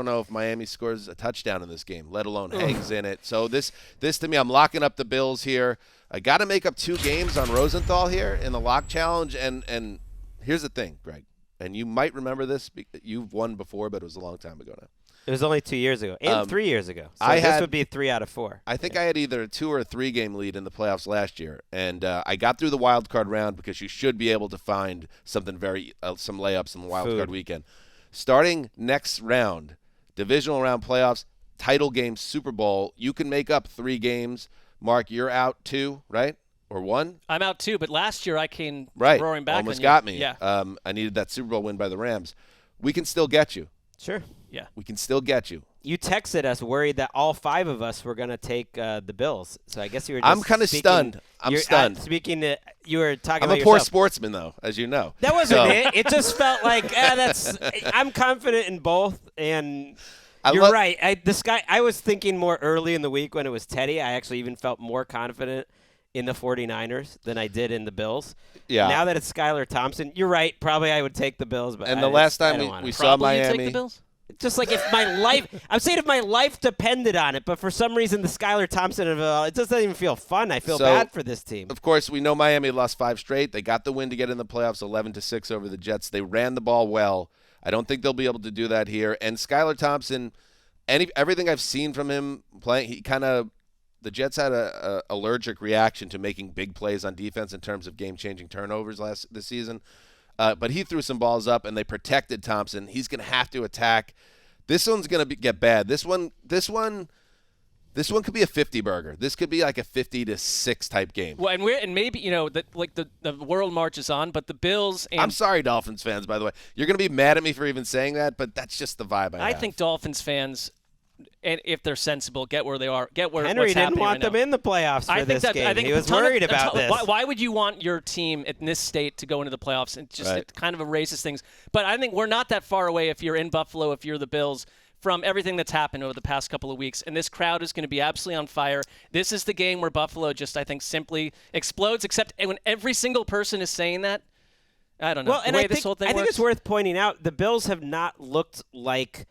know if Miami scores a touchdown in this game, let alone hangs in it. So this to me, I'm locking up the Bills here. I got to make up 2 games on Rosenthal here in the lock challenge. And here's the thing, Greg, and you might remember this. You've won before, but it was a long time ago now.
It was only 2 years ago and 3 years ago. So this would be 3 out of 4.
I think I had either a 2 or a 3 game lead in the playoffs last year, and I got through the wild card round because you should be able to find something some layups in the wild card weekend. Starting next round, divisional round playoffs, title game, Super Bowl, you can make up 3 games. Mark, you're out 2, right? Or 1?
I'm out 2, but last year I came roaring back.
Almost
on you.
got me.
Yeah.
I needed that Super Bowl win by the Rams. We can still get you.
Sure.
Yeah.
We can still get you.
you texted us worried that all 5 of us were going to take the Bills. So I guess you were just
I'm kind of stunned. I'm stunned.
You were talking
I'm
about
a poor
yourself.
sportsman, though, as you know.
That wasn't it. It just felt like, I'm confident in both. And you're right. I was thinking more early in the week when it was Teddy. I actually even felt more confident in the 49ers than I did in the Bills.
Yeah.
Now that it's Skylar Thompson, you're right. Probably I would take the Bills. But
the last time we saw Miami.
Take the Bills?
Just like if my life, I'm saying if my life depended on it, but for some reason the Skylar Thompson of it all, it just doesn't even feel fun. I feel bad for this team.
Of course, we know Miami lost 5 straight. They got the win to get in the playoffs, 11-6 over the Jets. They ran the ball well. I don't think they'll be able to do that here. And Skylar Thompson, everything I've seen from him playing, the Jets had a allergic reaction to making big plays on defense in terms of game-changing turnovers this season. But he threw some balls up, and they protected Thompson. He's going to have to attack. This one's going to get bad. This one could be a 50-burger. This could be like a 50-6 type game.
Well, and maybe the world marches on, but the Bills. And
I'm sorry, Dolphins fans. By the way, you're going to be mad at me for even saying that, but that's just the vibe I have.
I think Dolphins fans, and if they're sensible, get where they are.
Henry didn't want them in the playoffs for this game. He was worried about this.
Why would you want your team in this state to go into the playoffs? It kind of erases things. But I think we're not that far away if you're in Buffalo, if you're the Bills, from everything that's happened over the past couple of weeks. And this crowd is going to be absolutely on fire. This is the game where Buffalo just, I think, simply explodes, except when every single person is saying that. I don't know.
Well, and I think it's worth pointing out the Bills have not looked like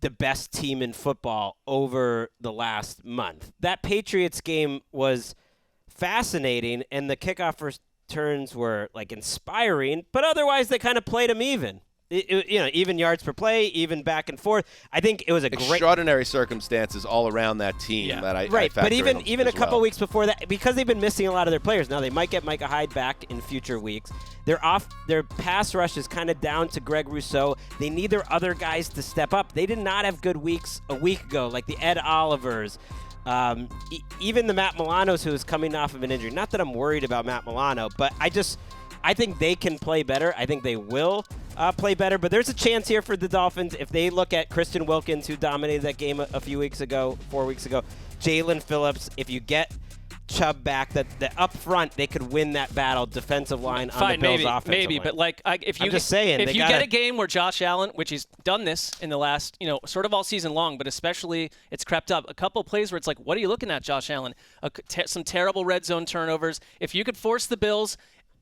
the best team in football over the last month. That Patriots game was fascinating, and the kickoff returns were like inspiring, but otherwise they kind of played them even. Even yards per play, even back and forth. I think it was
extraordinary circumstances all around that team that I
but even a couple
well.
weeks before that, because they've been missing a lot of their players. Now they might get Micah Hyde back in future weeks. Their pass rush is kind of down to Greg Rousseau. They need their other guys to step up. They did not have good weeks a week ago, like the Ed Olivers. Even the Matt Milanos, who is coming off of an injury. Not that I'm worried about Matt Milano, but I think they can play better. I think they will play better. But there's a chance here for the Dolphins if they look at Christian Wilkins, who dominated that game a few weeks ago, 4 weeks ago. Jalen Phillips, if you get Chubb back, that up front they could win that battle defensive line on the Bills' offensive
maybe,
line.
But like if you
get
a game where Josh Allen, which he's done this in the last sort of all season long, but especially it's crept up a couple of plays where it's like, what are you looking at, Josh Allen? Some terrible red zone turnovers. If you could force the Bills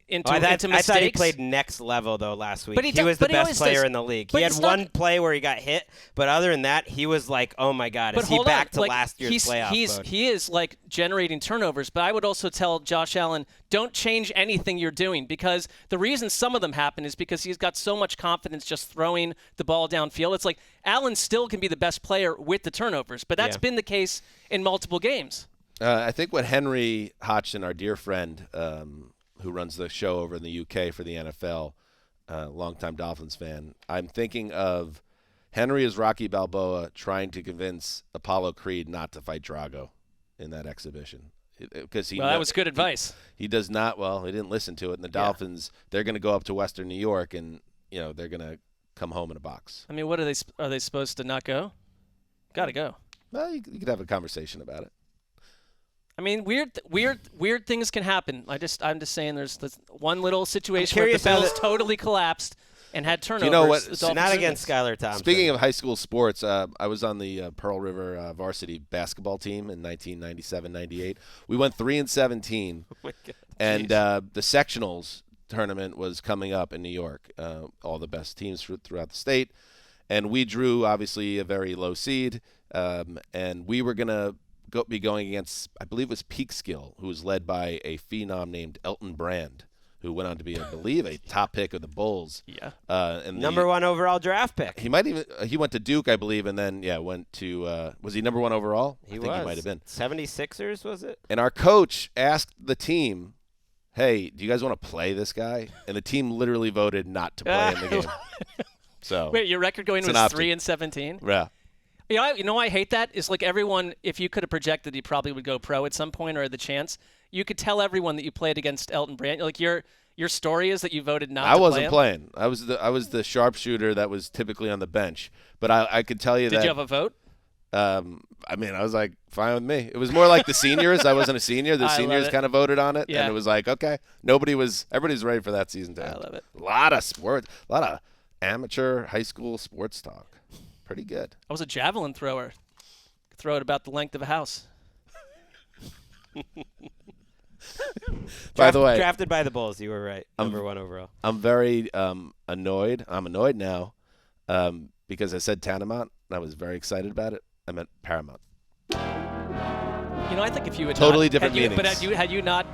into mistakes.
I thought he played next level, though, last week. He was the best player in the league. He had one play where he got hit, but other than that, he was like, oh, my God, is he back to last year's playoff mode?
He is, like, generating turnovers, but I would also tell Josh Allen, don't change anything you're doing, because the reason some of them happen is because he's got so much confidence just throwing the ball downfield. It's like Allen still can be the best player with the turnovers, but that's been the case in multiple games.
I think what Henry Hodgson, our dear friend, who runs the show over in the UK for the NFL, longtime Dolphins fan. I'm thinking of Henry as Rocky Balboa trying to convince Apollo Creed not to fight Drago in that exhibition.
That was good advice.
He does not. Well, he didn't listen to it. And the Dolphins, they're going to go up to Western New York, and they're going to come home in a box.
I mean, what are they supposed to not go? Got to go.
Well, you could have a conversation about it.
I mean, weird things can happen. I'm just saying, there's this one little situation where the Bills totally collapsed and had turnovers.
You know what?
Not against Skylar Thompson.
Speaking of high school sports, I was on the Pearl River varsity basketball team in 1997-98. We went 3-17,
oh my God.
And the sectionals tournament was coming up in New York. All the best teams throughout the state, and we drew obviously a very low seed, and we were gonna be going against, I believe it was Peekskill, who was led by a phenom named Elton Brand, who went on to be, I believe, a top pick of the Bulls.
Yeah.
And
number one overall draft pick.
He went to Duke, I believe, and then went to was he number one overall? I think he might have been.
76ers, was it?
And our coach asked the team, "Hey, do you guys want to play this guy?" And the team literally voted not to play in the game. So
wait, your record going was 3-17?
Yeah.
I hate that. It's like everyone, if you could have projected he probably would go pro at some point or had the chance, you could tell everyone that you played against Elton Brand. Like your story is that you voted not to play him.
I wasn't playing. I was the sharpshooter that was typically on the bench. But I could tell you
Did you have a vote?
I mean, I was like, fine with me. It was more like the seniors. I wasn't a senior. The seniors kind of voted on it, and it was like, okay. Everybody's ready for that season to end.
I love it.
A lot of sports, a lot of amateur high school sports talk. Pretty good.
I was a javelin thrower. Could throw it about the length of a house.
By the way,
drafted by the Bulls. You were right. Number 1 overall. I'm
very annoyed. I'm annoyed now because I said Tanamount, and I was very excited about it. I meant Paramount.
I think if you had
totally
not,
different meanings.
But had you not,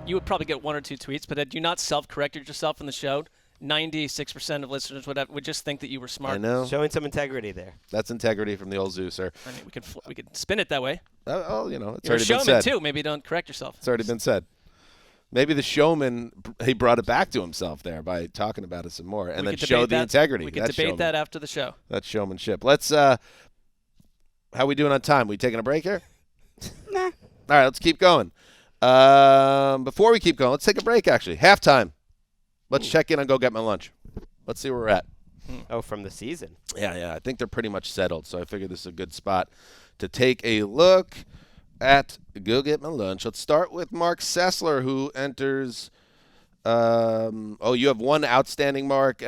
you would probably get 1 or 2 tweets. But had you not self-corrected yourself in the show, 96% of listeners would just think that you were smart.
I know.
Showing some integrity there.
That's integrity from the old Zeuser.
I mean, we could spin it that way.
It's
You're
already
a
been
showman
said.
too. Maybe don't correct yourself.
It's already been said. Maybe the showman, he brought it back to himself there by talking about it some more, and then show the integrity.
We can debate that after the show.
That's showmanship. Let's. How we doing on time? We taking a break here?
Nah.
All right, let's keep going. Before we keep going, let's take a break. Actually, halftime. Let's check in and go get my lunch. Let's see where we're at.
Oh, from the season.
Yeah. I think they're pretty much settled, so I figured this is a good spot to take a look at Go Get My Lunch. Let's start with Marc Sessler, who enters. You have one outstanding mark.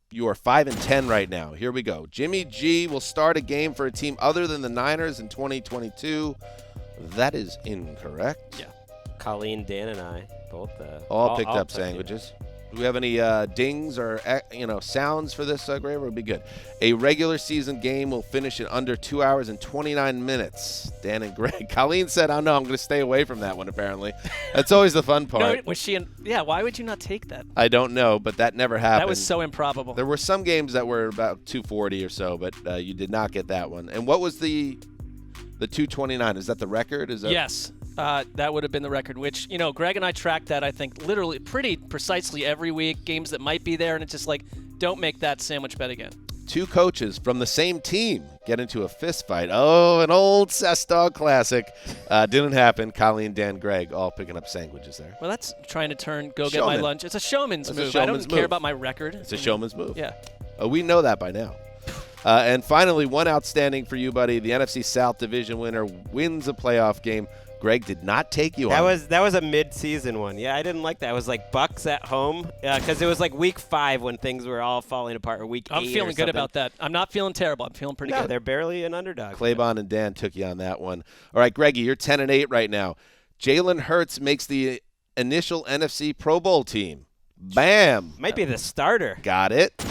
You are 5-10 right now. Here we go. Jimmy G will start a game for a team other than the Niners in 2022. That is incorrect.
Yeah. Colleen, Dan, and I both
all picked up sandwiches. Do we have any dings or sounds for this, Graver? Would be good. A regular season game will finish in under 2 hours and 29 minutes. Dan and Greg. Colleen said, "Oh no, I'm going to stay away from that one." Apparently, that's always the fun part.
No, was she? Why would you not take that?
I don't know, but that never happened.
That was so improbable.
There were some games that were about 240 or so, but you did not get that one. And what was the 229? Is that the record?
Yes. That would have been the record, which, Greg and I tracked that, I think, literally pretty precisely every week, games that might be there, and it's just like, don't make that sandwich bet again. 2
coaches from the same team get into a fist fight. Oh, an old Cess Dog classic. Didn't happen. Colleen, Dan, Greg all picking up sandwiches there.
Well, that's trying to get my lunch. It's a showman's move. I don't care about my record.
It's a showman's move.
Yeah.
We know that by now. And finally, one outstanding for you, buddy. The NFC South division winner wins a playoff game. Greg did not take you on.
That was a mid-season one. Yeah, I didn't like that. It was like Bucks at home because it was like week 5 when things were all falling apart, or week 8
I'm feeling good about that. I'm not feeling terrible. I'm feeling pretty good.
They're barely an underdog.
Claybon and Dan took you on that one. All right, Greggy, you're 10-8 right now. Jalen Hurts makes the initial NFC Pro Bowl team. Bam.
Might be the starter.
Got it.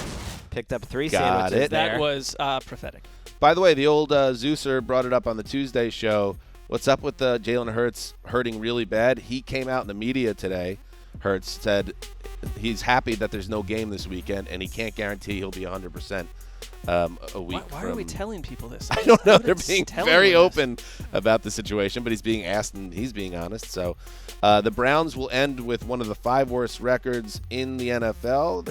Picked up 3 sandwiches there.
That was prophetic.
By the way, the old Zeuser brought it up on the Tuesday show. What's up with Jalen Hurts hurting really bad? He came out in the media today. Hurts said he's happy that there's no game this weekend, and he can't guarantee he'll be 100% a week.
Why are we telling people this?
I don't know. They're being very open about the situation, but he's being asked, and he's being honest. So the Browns will end with one of the 5 worst records in the NFL.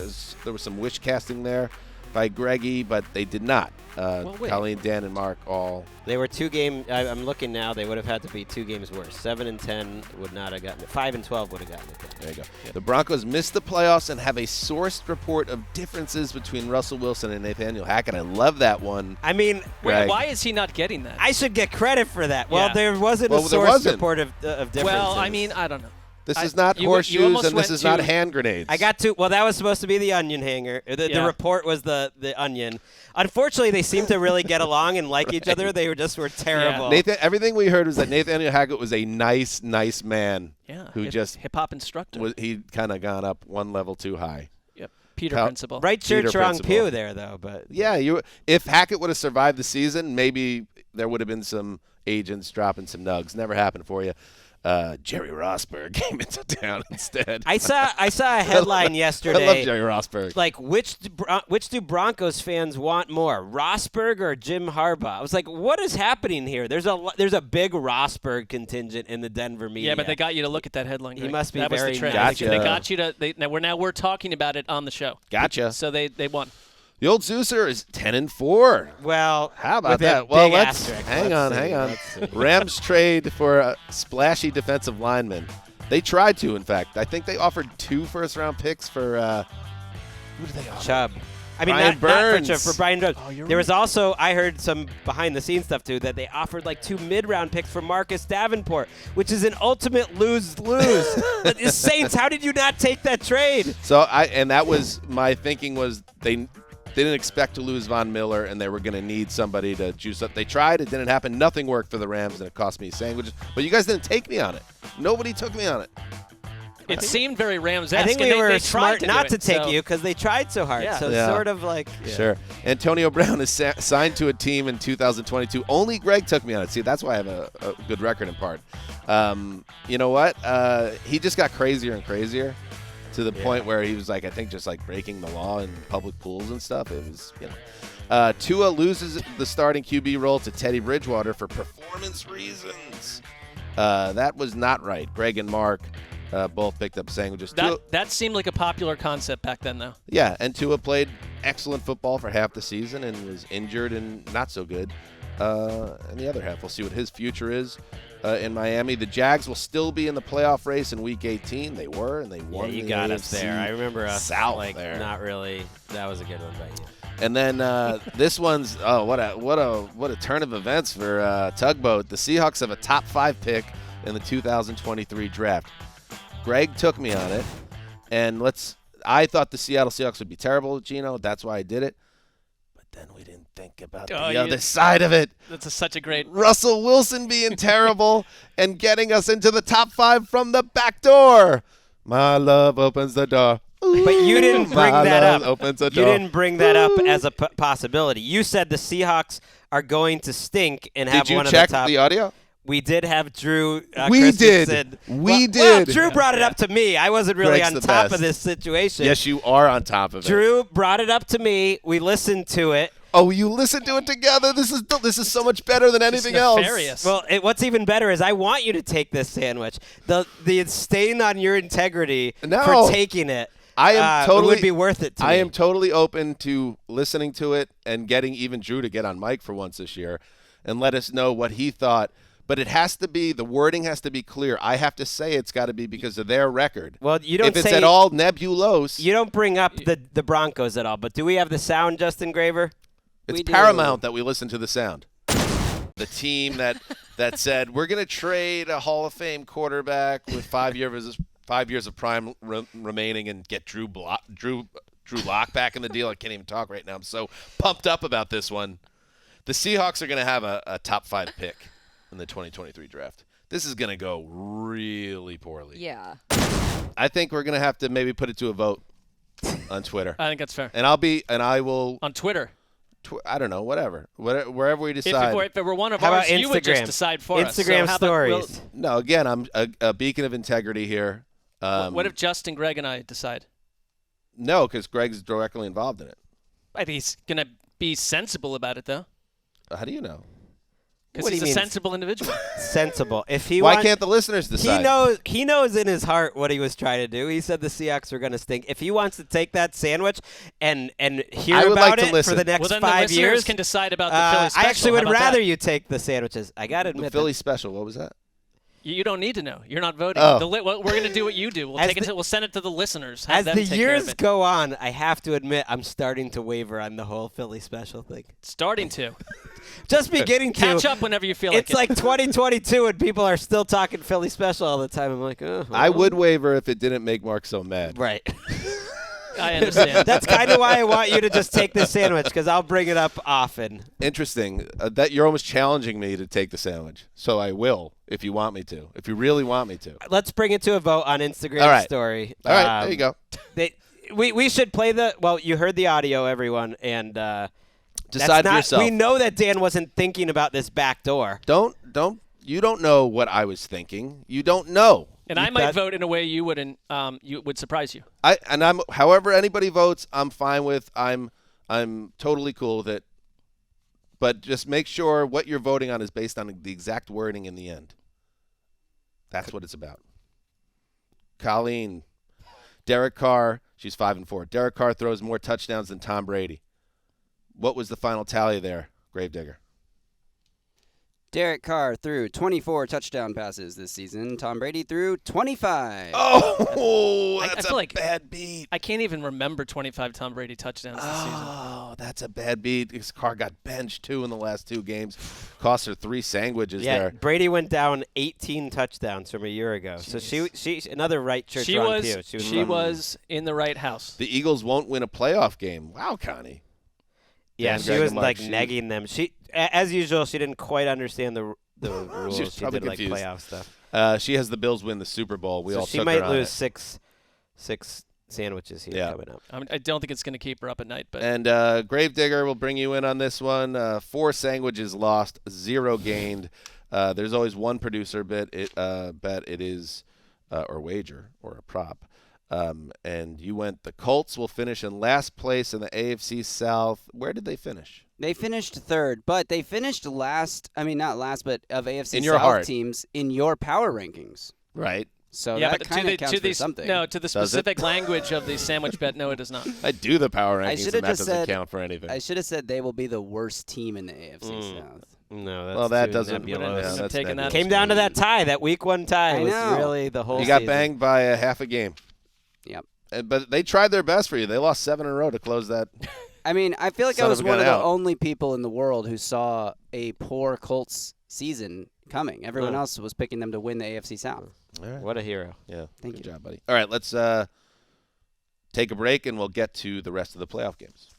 There was some wish casting there by Greggy, but they did not. Colleen, Dan, and Mark all.
They were 2 games. I'm looking now. They would have had to be 2 games worse. 7-10 would not have gotten it. 5-12 would have gotten it.
There you go. Yeah. The Broncos missed the playoffs and have a sourced report of differences between Russell Wilson and Nathaniel Hackett. I love that one.
I mean,
why is he not getting that?
I should get credit for that. Well, there wasn't a sourced report of differences.
Well, I mean, I don't know.
This is not horseshoes, and this is not hand grenades.
I got to. Well, that was supposed to be the onion hanger. The report was the onion. Unfortunately, they seemed to really get along and like each other. They were terrible.
Yeah. Everything we heard was that Nathaniel Hackett was a nice man.
Yeah.
Who just
hip hop instructor.
He kind of gone up one level too high.
Yep. Peter principle.
Right church, wrong pew there, though. But
yeah, if Hackett would have survived the season, maybe there would have been some agents dropping some nugs. Never happened for you. Jerry Rosberg came into town instead.
I saw a headline yesterday.
I love Jerry Rosberg.
Like, which do Broncos fans want more, Rosberg or Jim Harbaugh? I was like, what is happening here? There's a big Rosberg contingent in the Denver media.
Yeah, but they got you to look at that headline. Greg.
He must be
that
very
was the trend.
Gotcha.
They got you to. Now we're talking about it on the show.
Gotcha.
So they won.
The old Zeuser is 10-4.
Well,
how about that? Well, hang on. Rams trade for a splashy defensive lineman. They tried to, in fact. I think they offered 2 first-round picks for who did they offer?
I mean,
Brian Burns.
not for Brian Burns. There was also, I heard some behind-the-scenes stuff, too, that they offered like 2 mid-round picks for Marcus Davenport, which is an ultimate lose-lose. The Saints, how did you not take that trade?
And that was my thinking was they didn't expect to lose Von Miller, and they were going to need somebody to juice up. They tried. It didn't happen. Nothing worked for the Rams, and it cost me sandwiches. But you guys didn't take me on it. Nobody took me on it.
It seemed very Rams-esque.
I think we were
they
smart not to take
so.
you because they tried so hard.
Yeah.
So it's sort of like
Sure. Antonio Brown is signed to a team in 2022. Only Gregg took me on it. See, that's why I have a good record in part. You know what? He just got crazier and crazier to the point where he was like, I think, just like breaking the law in public pools and stuff. It was, Tua loses the starting QB role to Teddy Bridgewater for performance reasons. That was not right. Gregg and Marc both picked up sandwiches.
That seemed like a popular concept back then, though.
Yeah, and Tua played excellent football for half the season and was injured and not so good in the other half. We'll see what his future is in Miami. The Jags will still be in the playoff race in Week 18. They were, and they won.
you
the
got
AFC
us there. I remember us
South
like
there.
not really. That was a good one by you.
And then this one's what a turn of events for Tugboat. The Seahawks have a top 5 pick in the 2023 draft. Gregg took me on it, and I thought the Seattle Seahawks would be terrible, Gino. That's why I did it. But then we didn't think about the other side of it.
That's such a great
Russell Wilson being terrible and getting us into the top 5 from the back door. My love opens the door.
But you didn't bring that up.
Opens the
You
door.
didn't bring that up as a possibility. You said the Seahawks are going to stink and have
Did you
one
check
of the top.
the audio?
We did have Drew.
We
Christensen.
did. We did.
Well, Drew brought it up to me. I wasn't really
Gregg's
on
the
top
best.
of this situation.
Yes, you are on top of it.
Drew brought it up to me. We listened to it.
Oh, you listened to it together. This is so much better than anything else.
Nefarious.
Well, what's even better is I want you to take this sandwich. The stain on your integrity for taking it.
I am totally
would be worth it to me.
I am totally open to listening to it and getting even Drew to get on mic for once this year and let us know what he thought. But it has to be, the wording has to be clear. I have to say it's got to be because of their record.
Well, you don't
if it's
say,
at all nebulous.
You don't bring up the Broncos at all. But do we have the sound, Justin Graver?
It's paramount that we listen to the sound. The team that said, we're going to trade a Hall of Fame quarterback with 5 years of prime remaining and get Drew Lock back in the deal. I can't even talk right now. I'm so pumped up about this one. The Seahawks are going to have a top 5 pick in the 2023 draft. This is going to go really poorly.
Yeah.
I think we're going to have to maybe put it to a vote on Twitter.
I think that's fair.
And I will
on Twitter.
I don't know, wherever we decide.
If it were one of
How
ours,
about
you would just
Instagram?
decide for us.
Instagram
So
stories.
No, again, I'm a beacon of integrity here.
What if Justin, Gregg, and I decide?
No, because Gregg's directly involved in it.
I think he's going to be sensible about it, though.
How do you know?
Because he's a sensible individual.
Sensible. If he
Why can't the listeners decide?
He knows in his heart what he was trying to do. He said the Seahawks were going to stink. If he wants to take that sandwich and hear
I would
about
like to
it
listen.
for the next
well, then
5
the listeners
years,
can decide about the Philly special.
I actually
How
would
about
rather
that?
you take the sandwiches. I got to
The
admit
Philly special. What was that?
You don't need to know. You're not voting.
Oh.
We're going to do what you do. We'll send it to the listeners. Have
As
them
the
take care of
years
it.
go on, I have to admit I'm starting to waver on the whole Philly special thing.
Starting to.
Just beginning to.
Catch up whenever you feel like it.
It's like 2022 and people are still talking Philly special all the time. I'm like, oh.
I would waver if it didn't make Marc so mad.
Right.
I understand.
That's kind of why I want you to just take this sandwich because I'll bring it up often.
Interesting. That you're almost challenging me to take the sandwich. So I will if you want me to. If you really want me to.
Let's bring it to a vote on Instagram
All right.
story.
All right. There you go.
We should play you heard the audio, everyone, and
Decide for yourself.
We know that Dan wasn't thinking about this back door.
You don't know what I was thinking. You don't know.
And I might vote in a way you wouldn't. You would surprise you.
However anybody votes, I'm fine with. I'm totally cool with it. But just make sure what you're voting on is based on the exact wording in the end. That's what it's about. Colleen, Derek Carr, she's 5-4. Derek Carr throws more touchdowns than Tom Brady. What was the final tally there, Gravedigger?
Derek Carr threw 24 touchdown passes this season. Tom Brady threw 25.
Oh,
I
that's
feel
a
like
bad beat.
I can't even remember 25 Tom Brady touchdowns this season.
Oh, that's a bad beat. His Carr got benched, too, in the last 2 games. Cost her 3 sandwiches there.
Brady went down 18 touchdowns from a year ago.
Jeez.
So she another right church
She
Ron
was
Pugh.
she was in the right house.
The Eagles won't win a playoff game. Wow, Connie.
Yeah,
Dan,
she
Greg,
was
and Mark,
like negging them. She, as usual, she didn't quite understand the rules.
She was probably
did
confused.
like playoff stuff.
She has the Bills win the Super Bowl. We all
she
took
might
her on
lose
it.
six sandwiches here
Yeah.
coming up.
I don't think it's going to keep her up at night. But
And Gravedigger will bring you in on this one. 4 sandwiches lost, 0 gained. There's always one producer bet it is or wager or a prop. And you went the Colts will finish in last place in the AFC South. Where did they finish?
They finished third, but they finished last. I mean, not last, but of AFC
In your
South
heart.
teams in your power rankings.
Right.
So
yeah,
that
but
kind of counts for something.
No, to the
Does it?
specific language of the sandwich bet, no, it does not.
I do the power
I
rankings,
should
and
have
that
just
doesn't
said.
count for anything.
I should have said they will be the worst team in the AFC South.
No, that's
Well, that
too
doesn't.
nebulous.
Yeah, that's
taking that.
nebulous.
Came down to that tie, that week 1 tie.
I
was
know.
really the whole
You got
season.
banged by a half a game.
Yep.
But they tried their best for you. They lost 7 in a row to close that.
I mean, I feel like
Son
I
of
was
a
one
gun
of the
out.
only people in the world who saw a poor Colts season coming. Everyone else was picking them to win the AFC South.
All right.
What a hero.
Yeah.
Thank
Good
you.
job, buddy. All right, let's take a break, and we'll get to the rest of the playoff games.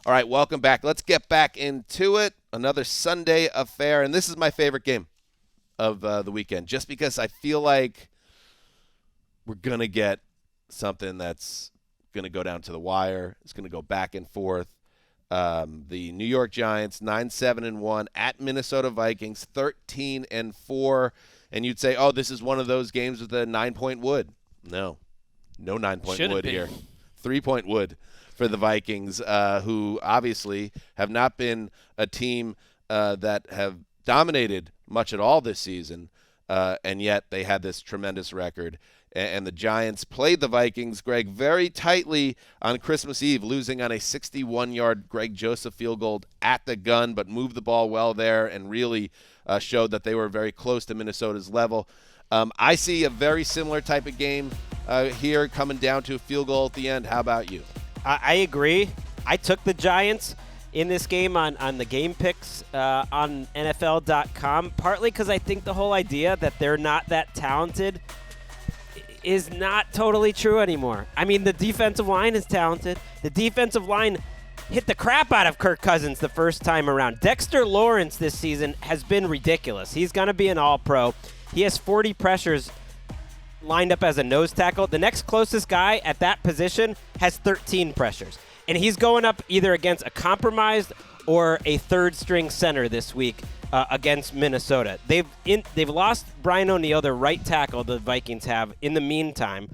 All right, welcome back. Let's get back into it. Another Sunday affair, and this is my favorite game of the weekend, just because I feel like we're going to get something that's going to go down to the wire. It's going to go back and forth. The New York Giants, 9-7-1 at Minnesota Vikings, 13-4. And you'd say, oh, this is one of those games with a 9-point wood. No 9-point
Shouldn't
wood
be.
here. 3-point wood for the Vikings, who obviously have not been a team that have dominated much at all this season, and yet they had this tremendous record. And the Giants played the Vikings, Greg, very tightly on Christmas Eve, losing on a 61-yard Greg Joseph field goal at the gun, but moved the ball well there and really showed that they were very close to Minnesota's level. I see a very similar type of game here coming down to a field goal at the end. How about you?
I agree. I took the Giants in this game on the game picks on NFL.com, partly because I think the whole idea that they're not that talented is not totally true anymore. I mean, the defensive line is talented. The defensive line hit the crap out of Kirk Cousins the first time around. Dexter Lawrence this season has been ridiculous. He's going to be an all-pro. He has 40 pressures lined up as a nose tackle. The next closest guy at that position has 13 pressures. And he's going up either against a compromised or a third-string center this week against Minnesota. They've lost Brian O'Neill, their right tackle, the Vikings have, in the meantime.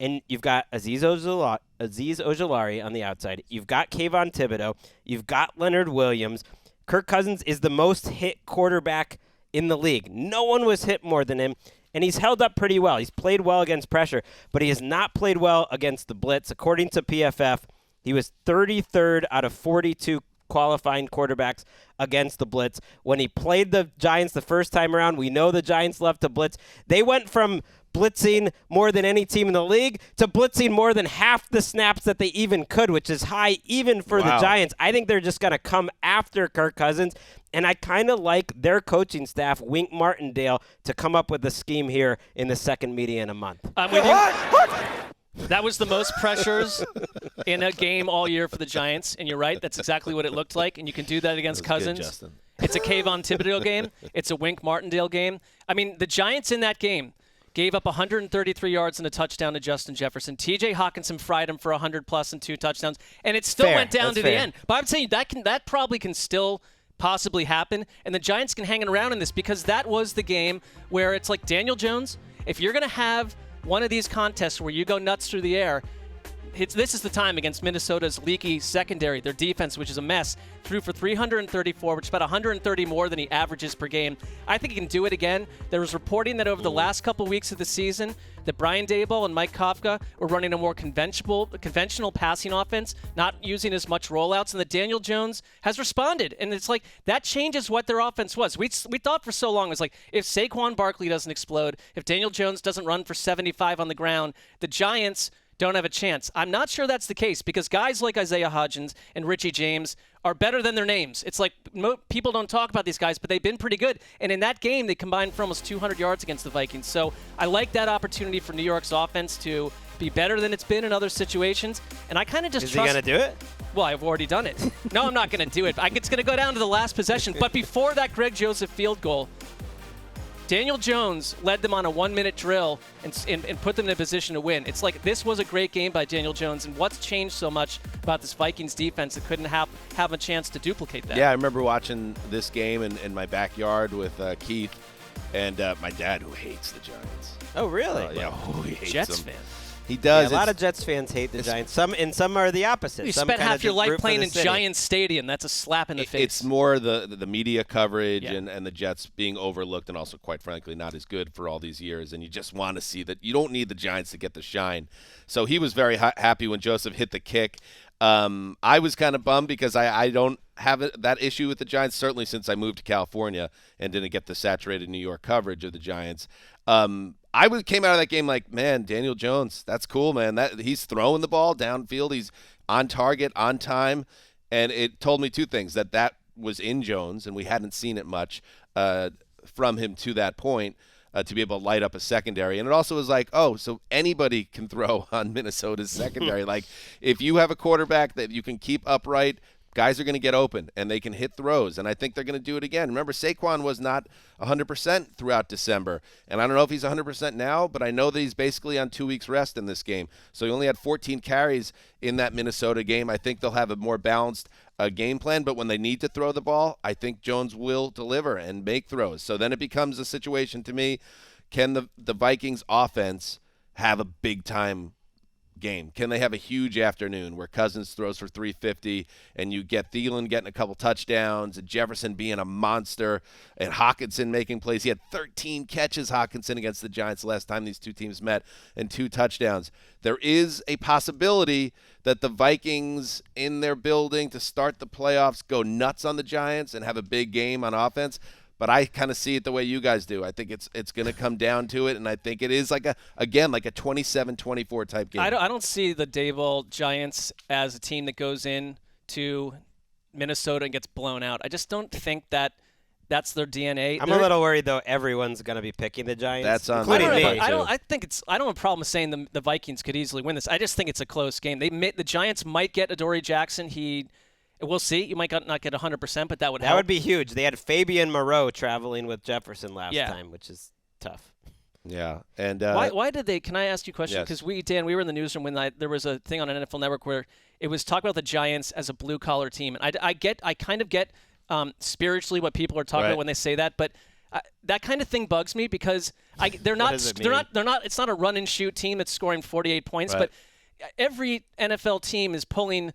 And you've got Aziz Ojulari on the outside. You've got Kayvon Thibodeau. You've got Leonard Williams. Kirk Cousins is the most hit quarterback in the league. No one was hit more than him. And he's held up pretty well. He's played well against pressure, but he has not played well against the blitz. According to PFF, he was 33rd out of 42 qualifying quarterbacks against the blitz. When he played the Giants the first time around, we know the Giants love to blitz. They went from blitzing more than any team in the league to blitzing more than half the snaps that they even could, which is high even for the Giants. I think they're just going to come after Kirk Cousins, and I kind of like their coaching staff, Wink Martindale, to come up with a scheme here in the second media in a month.
I'm with you. That was the most pressures in a game all year for the Giants, and you're right. That's exactly what it looked like, and you can do that against
That was good,
Cousins.
Justin.
It's a Kayvon Thibodeau game. It's a Wink Martindale game. I mean, the Giants in that game gave up 133 yards and a touchdown to Justin Jefferson. T.J. Hawkinson fried him for 100-plus and 2 touchdowns, and it still went down to the end. But I'm saying that probably can still possibly happen, and the Giants can hang around in this because that was the game where it's like Daniel Jones, if you're going to have one of these contests where you go nuts through the air, this is the time against Minnesota's leaky secondary. Their defense, which is a mess, threw for 334, which is about 130 more than he averages per game. I think he can do it again. There was reporting that over the last couple weeks of the season that Brian Daboll and Mike Kafka were running a more conventional passing offense, not using as much rollouts, and that Daniel Jones has responded. And it's like that changes what their offense was. We thought for so long it was like if Saquon Barkley doesn't explode, if Daniel Jones doesn't run for 75 on the ground, the Giants don't have a chance. I'm not sure that's the case because guys like Isaiah Hodgins and Richie James are better than their names. It's like people don't talk about these guys, but they've been pretty good. And in that game, they combined for almost 200 yards against the Vikings. So I like that opportunity for New York's offense to be better than it's been in other situations. And I kind of just trust.
Is he going to do it?
Well, I've already done it. No, I'm not going to do it. It's going to go down to the last possession. But before that Greg Joseph field goal, Daniel Jones led them on a 1-minute drill and put them in a position to win. It's like this was a great game by Daniel Jones, and what's changed so much about this Vikings defense that couldn't have a chance to duplicate that?
Yeah, I remember watching this game in my backyard with Keith and my dad, who hates the Giants.
Oh, really?
He hates
Jets
them.
fan.
He does.
Yeah, a lot of Jets fans hate the Giants. Some are the opposite.
You
some
spent half your life
root for
playing
the
in
city.
Giants Stadium. That's a slap in the face.
It's more the media coverage
Yeah.
and the Jets being overlooked and also, quite frankly, not as good for all these years. And you just want to see that you don't need the Giants to get the shine. So he was very happy when Joseph hit the kick. I was kind of bummed because I don't have that issue with the Giants, certainly since I moved to California and didn't get the saturated New York coverage of the Giants. I came out of that game like, man, Daniel Jones, that's cool, man. That he's throwing the ball downfield. He's on target, on time. And it told me two things, that was in Jones, and we hadn't seen it much from him to that point to be able to light up a secondary. And it also was like, oh, so anybody can throw on Minnesota's secondary. Like, if you have a quarterback that you can keep upright, guys are going to get open, and they can hit throws, and I think they're going to do it again. Remember, Saquon was not 100% throughout December, and I don't know if he's 100% now, but I know that he's basically on 2 weeks rest in this game. So he only had 14 carries in that Minnesota game. I think they'll have a more balanced game plan, but when they need to throw the ball, I think Jones will deliver and make throws. So then it becomes a situation to me, can the Vikings offense have a big-time game? Can they have a huge afternoon where Cousins throws for 350 and you get Thielen getting a couple touchdowns and Jefferson being a monster and Hawkinson making plays? He had 13 catches, Hawkinson, against the Giants last time these two teams met, and 2 touchdowns. There is a possibility that the Vikings in their building to start the playoffs go nuts on the Giants and have a big game on offense. But I kind of see it the way you guys do. I think it's going to come down to it, and I think it is like a 27-24 type game.
I don't see the Daboll Giants as a team that goes in to Minnesota and gets blown out. I just don't think that's their DNA.
I'm a little worried though. Everyone's going to be picking the Giants,
That's on
including me.
I don't have a problem saying the Vikings could easily win this. I just think it's a close game. The Giants might get Adoree Jackson. We'll see. You might not get 100%, but that would help.
That would be huge. They had Fabian Moreau traveling with Jefferson last time, which is tough.
Yeah, and
why did they? Can I ask you a question?
Yes.
Because we were in the newsroom when there was a thing on an NFL Network where it was talking about the Giants as a blue collar team, and I kind of get spiritually what people are talking about when they say that, but that kind of thing bugs me because they're not. It's not a run and shoot team that's scoring 48 points, but every NFL team is pulling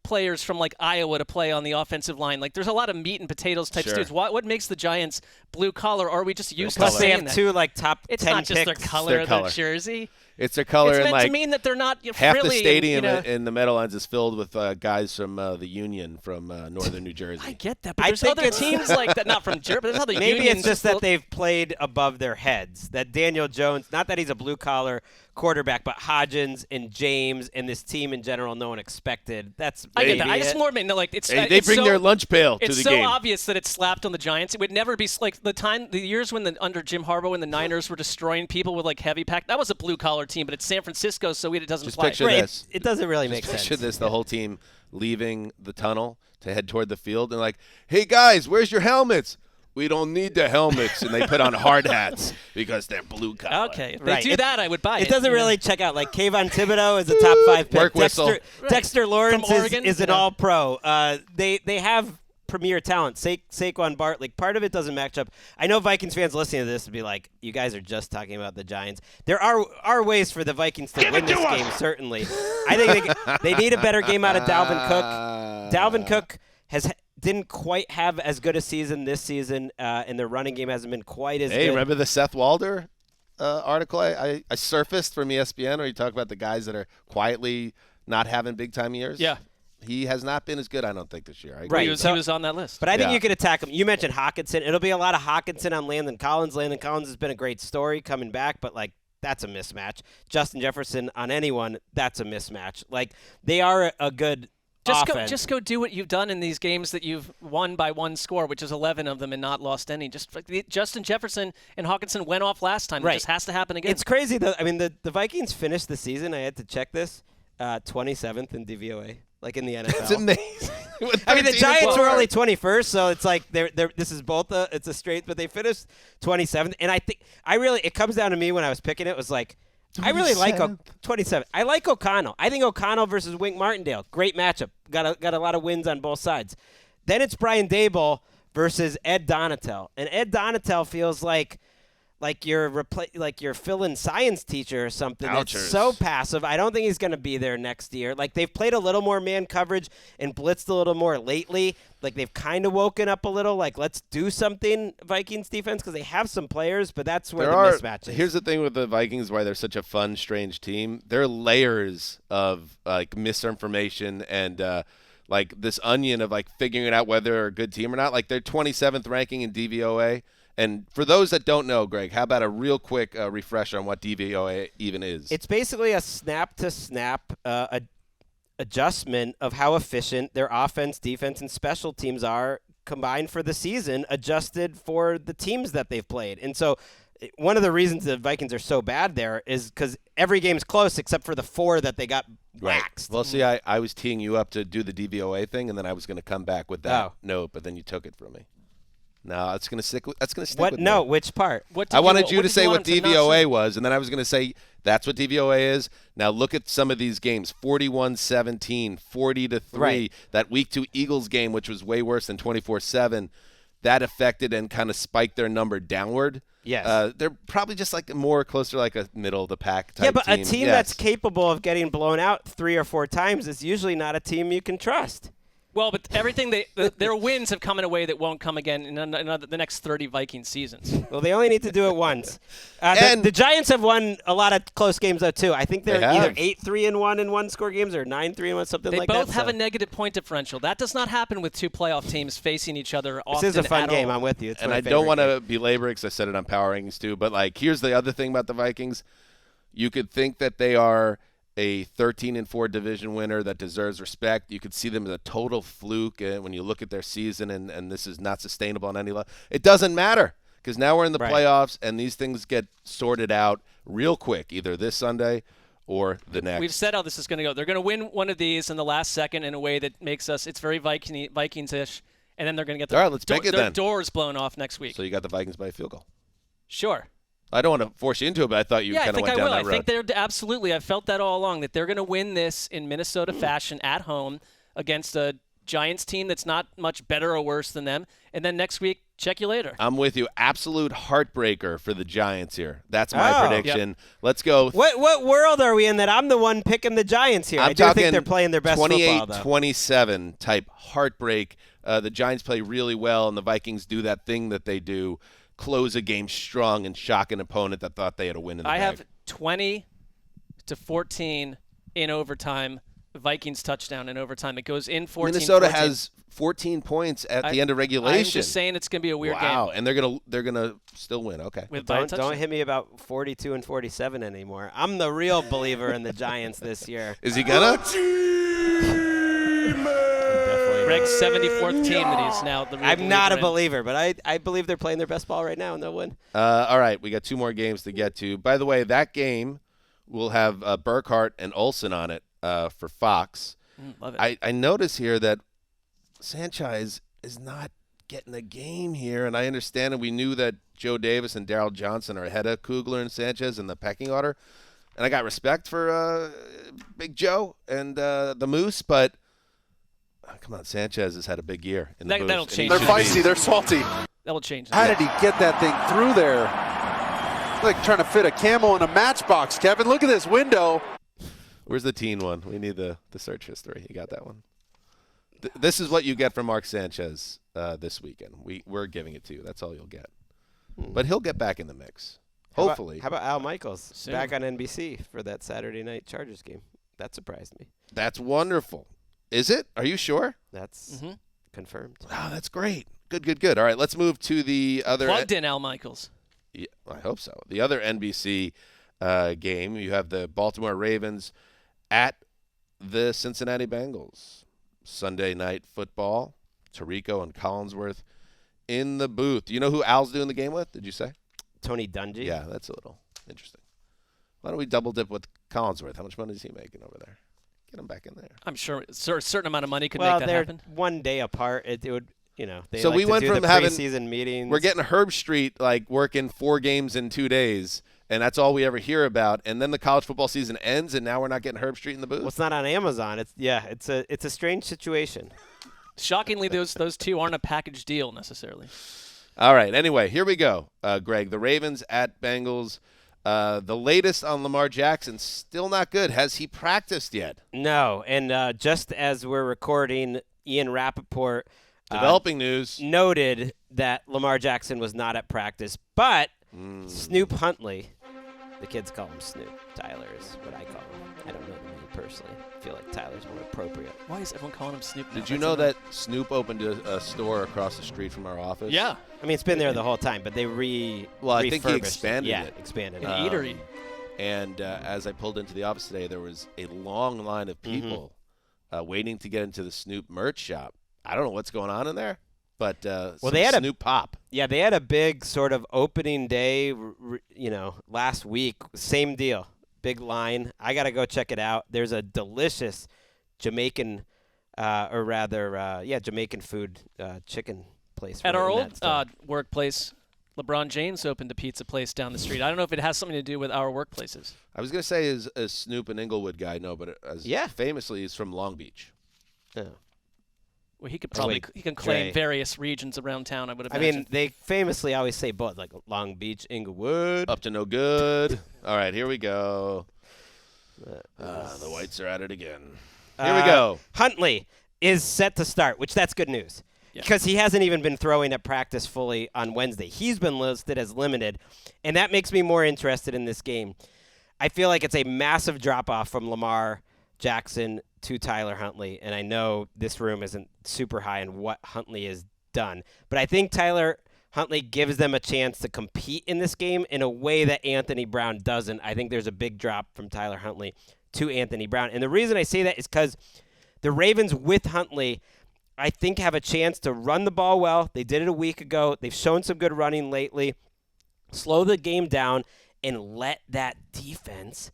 players from like Iowa to play on the offensive line. Like there's a lot of meat and potatoes type dudes. What makes the Giants blue collar? Or are we just used to
Plus, they
saying
have
that?
2 like top 10
It's not just
picks.
their color of their jersey.
It's their color.
It's
and
meant
like
to mean that they're not
half
really,
the stadium in the Meadowlands is filled with guys from the Union from northern New Jersey.
I get that, but there's other teams like that, not from Jersey, but there's other
Maybe
unions.
it's just that they've played above their heads. That Daniel Jones, not that he's a blue-collar quarterback, but Hodgins and James and this team in general, no one expected.
I get that. I just more mean like it's.
They bring their lunch pail to the
game.
game.
It's so obvious that it's slapped on the Giants. It would never be like the years when under Jim Harbaugh when the Niners were destroying people with like heavy pack. That was a blue-collar team, but it's San Francisco, so it doesn't
Just
apply.
picture this.
It doesn't really make sense.
Picture this: the whole team leaving the tunnel to head toward the field, and like, hey guys, where's your helmets? We don't need the helmets, and they put on hard hats because they're blue collar.
Okay, if they do that, I would buy it.
It doesn't really check out. Like Kayvon Thibodeau is a top 5 pick.
Work whistle.
Dexter Lawrence
From Oregon,
is an All-Pro. They have premier talent, Saquon Barkley. Part of it doesn't match up. I know Vikings fans listening to this would be like, you guys are just talking about the Giants. There are ways for the Vikings to win this game, certainly. I think they need a better game out of Dalvin Cook. Dalvin Cook didn't quite have as good a season this season, and their running game hasn't been quite as good.
Hey, remember the Seth Walder article I surfaced from ESPN where you talk about the guys that are quietly not having big-time years?
Yeah.
He has not been as good, I don't think, this year.
Right, he was on that list.
But I think you could attack him. You mentioned Hawkinson. It'll be a lot of Hawkinson on Landon Collins. Landon Collins has been a great story coming back, but, like, that's a mismatch. Justin Jefferson on anyone, that's a mismatch. Like, they are a good offense.
Just go do what you've done in these games that you've won by one score, which is 11 of them, and not lost any. Justin Jefferson and Hawkinson went off last time. Right. It just has to happen again.
It's crazy, though. I mean, the Vikings finished the season, I had to check this, 27th in DVOA. Like in the NFL.
It's amazing.
I mean, the Giants were only 21st, so it's like this is both it's a straight, but they finished 27th. And it comes down to me when I was picking it was like, 27th. I really like 27th. I like O'Connell. I think O'Connell versus Wink Martindale, great matchup. Got a lot of wins on both sides. Then it's Brian Daboll versus Ed Donatel, and Ed Donatel feels like your fill-in science teacher or something.
Ouchers.
That's so passive. I don't think he's going to be there next year. Like, they've played a little more man coverage and blitzed a little more lately. Like, they've kind of woken up a little. Like, let's do something, Vikings defense, because they have some players, but that's where the mismatch is.
Here's the thing with the Vikings, why they're such a fun, strange team. There are layers of, like, misinformation and, like, this onion of, like, figuring out whether they're a good team or not. Like, they're 27th ranking in DVOA. And for those that don't know, Greg, how about a real quick refresher on what DVOA even is?
It's basically a snap-to-snap adjustment of how efficient their offense, defense, and special teams are combined for the season, adjusted for the teams that they've played. And so one of the reasons the Vikings are so bad there is because every game's close except for the 4 that they got waxed.
Well, see, I was teeing you up to do the DVOA thing, and then I was going to come back with that note, but then you took it from me. No, that's going to stick with
what?
Me.
No, which part?
I wanted you to say what DVOA was, and then I was going to say that's what DVOA is. Now look at some of these games: 41-17, 40-3.
Right.
That Week 2 Eagles game, which was way worse than 24-7, that affected and kind of spiked their number downward.
Yes.
They're probably just like more closer like a middle of the pack type team.
Yeah, but a team that's capable of getting blown out 3 or 4 times is usually not a team you can trust.
Well, but everything their wins have come in a way that won't come again in the next 30 Viking seasons.
Well, they only need to do it once. The Giants have won a lot of close games, though, too. I think they're either 8-3-1 in one-score games or 9-3-1, something like that.
They both have a negative point differential. That does not happen with 2 playoff teams facing each other often.
This is a fun game. I'm with you. It's
and I don't want to belabor it because I said it on Power Rankings, too. But, like, here's the other thing about the Vikings. You could think that they are a 13-4 division winner that deserves respect. You could see them as a total fluke when you look at their season, and this is not sustainable on any level. It doesn't matter because now we're in the playoffs, and these things get sorted out real quick, either this Sunday or the next.
We've said how this is going to go. They're going to win one of these in the last second in a way that makes it's very Vikings-ish, and then they're going to get their doors blown off next week.
So you got the Vikings by a field goal.
Sure.
I don't want to force you into it, but I thought you kind of went down that road.
I think they're absolutely. I've felt that all along, that they're going to win this in Minnesota fashion at home against a Giants team that's not much better or worse than them. And then next week, check you later.
I'm with you. Absolute heartbreaker for the Giants here. That's my prediction. Yep. Let's go.
What world are we in that I'm the one picking the Giants here? I do think they're playing their best football, though.
28-27 type heartbreak. The Giants play really well, and the Vikings do that thing that they do. Close a game strong and shock an opponent that thought they had a win in the bag.
I have 20-14 in overtime. Vikings touchdown in overtime. It goes in 14.
Minnesota has 14 points at the end of regulation.
I'm just saying it's going to be a weird game.
Wow, and they're gonna still win. Okay.
Don't hit me about 42 and 47 anymore. I'm the real believer in the Giants this year.
Is he gonna?
Gregg's 74th team that he's now the real
I'm not a believer, but I believe they're playing their best ball right now, and they'll win.
All right, we got 2 more games to get to. By the way, that game will have Burkhart and Olsen on it for Fox.
Love it.
I notice here that Sanchez is not getting a game here, and I understand and we knew that Joe Davis and Darryl Johnson are ahead of Kugler and Sanchez in the pecking order, and I got respect for Big Joe and the Moose, but Come on, Sanchez has had a big year. In the booth,
that'll change.
They're feisty. They're salty.
That'll change.
How did he get that thing through there? Like trying to fit a camel in a matchbox, Kevin. Look at this window.
Where's the teen one? We need the search history. You got that one? This is what you get from Mark Sanchez this weekend. We're giving it to you. That's all you'll get. But he'll get back in the mix. Hopefully.
How about Al Michaels
Soon.
back on NBC for that Saturday night Chargers game? That surprised me.
That's wonderful. Is it? Are you sure?
That's confirmed.
Oh, that's great. Good. All right, let's move to the other.
Plugged in Al Michaels.
Yeah, I hope so. The other NBC game, you have the Baltimore Ravens at the Cincinnati Bengals. Sunday night football. Tirico and Collinsworth in the booth. Do you know who Al's doing the game with? Did you say?
Tony Dungy.
Yeah, that's a little interesting. Why don't we double dip with Collinsworth? How much money is he making over there? Get him back in there.
I'm sure a certain amount of money could make that
they're
happen.
1 day apart. It would, they
So
like
we
to
went
do
from
the
having
preseason meetings.
We're getting Herb Street like working 4 games in 2 days, and that's all we ever hear about. And then the college football season ends, and now we're not getting Herb Street in the booth.
Well, it's not on Amazon. It's a strange situation.
Shockingly, those two aren't a package deal necessarily.
All right. Anyway, here we go, Greg. The Ravens at Bengals. The latest on Lamar Jackson, still not good. Has he practiced yet?
No, and just as we're recording, Ian Rappaport
Developing news.
Noted that Lamar Jackson was not at practice, but Snoop Huntley, the kids call him Snoop. Tyler is what I call him. I don't know the name personally. I feel like Tyler's more appropriate.
Why is everyone calling him Snoop?
Did you know that Snoop opened a store across the street from our office?
Yeah.
I mean, it's been there the whole time, but they
Well, I think he
refurbished
expanded
it.
it.
Yeah, expanded
An
it.
eatery.
And as I pulled into the office today, there was a long line of people waiting to get into the Snoop merch shop. I don't know what's going on in there, but
they had
Snoop pop.
Yeah, they had a big sort of opening day, last week. Same deal. Big line. I got to go check it out. There's a delicious Jamaican, Jamaican food chicken place.
At
right
our
in
old
that store.
workplace, LeBron James opened a pizza place down the street. I don't know if it has something to do with our workplaces.
I was going to say is a Snoop an Inglewood guy, no, but famously he's from Long Beach.
Yeah.
Well, he could
That's
probably
like
he can claim
Dre.
various regions around town, I would
I
imagine.
mean, they famously always say both, like Long Beach, Inglewood.
Up to no good. All right, here we go. The Whites are at it again. Here we go.
Huntley is set to start, which that's good news. Because he hasn't even been throwing at practice fully on Wednesday. He's been listed as limited, and that makes me more interested in this game. I feel like it's a massive drop-off from Lamar Jackson to Tyler Huntley, and I know this room isn't super high in what Huntley has done, but I think Tyler Huntley gives them a chance to compete in this game in a way that Anthony Brown doesn't. I think there's a big drop from Tyler Huntley to Anthony Brown, and the reason I say that is because the Ravens with Huntley, I think, have a chance to run the ball well. They did it a week ago. They've shown some good running lately. Slow the game down and let that defense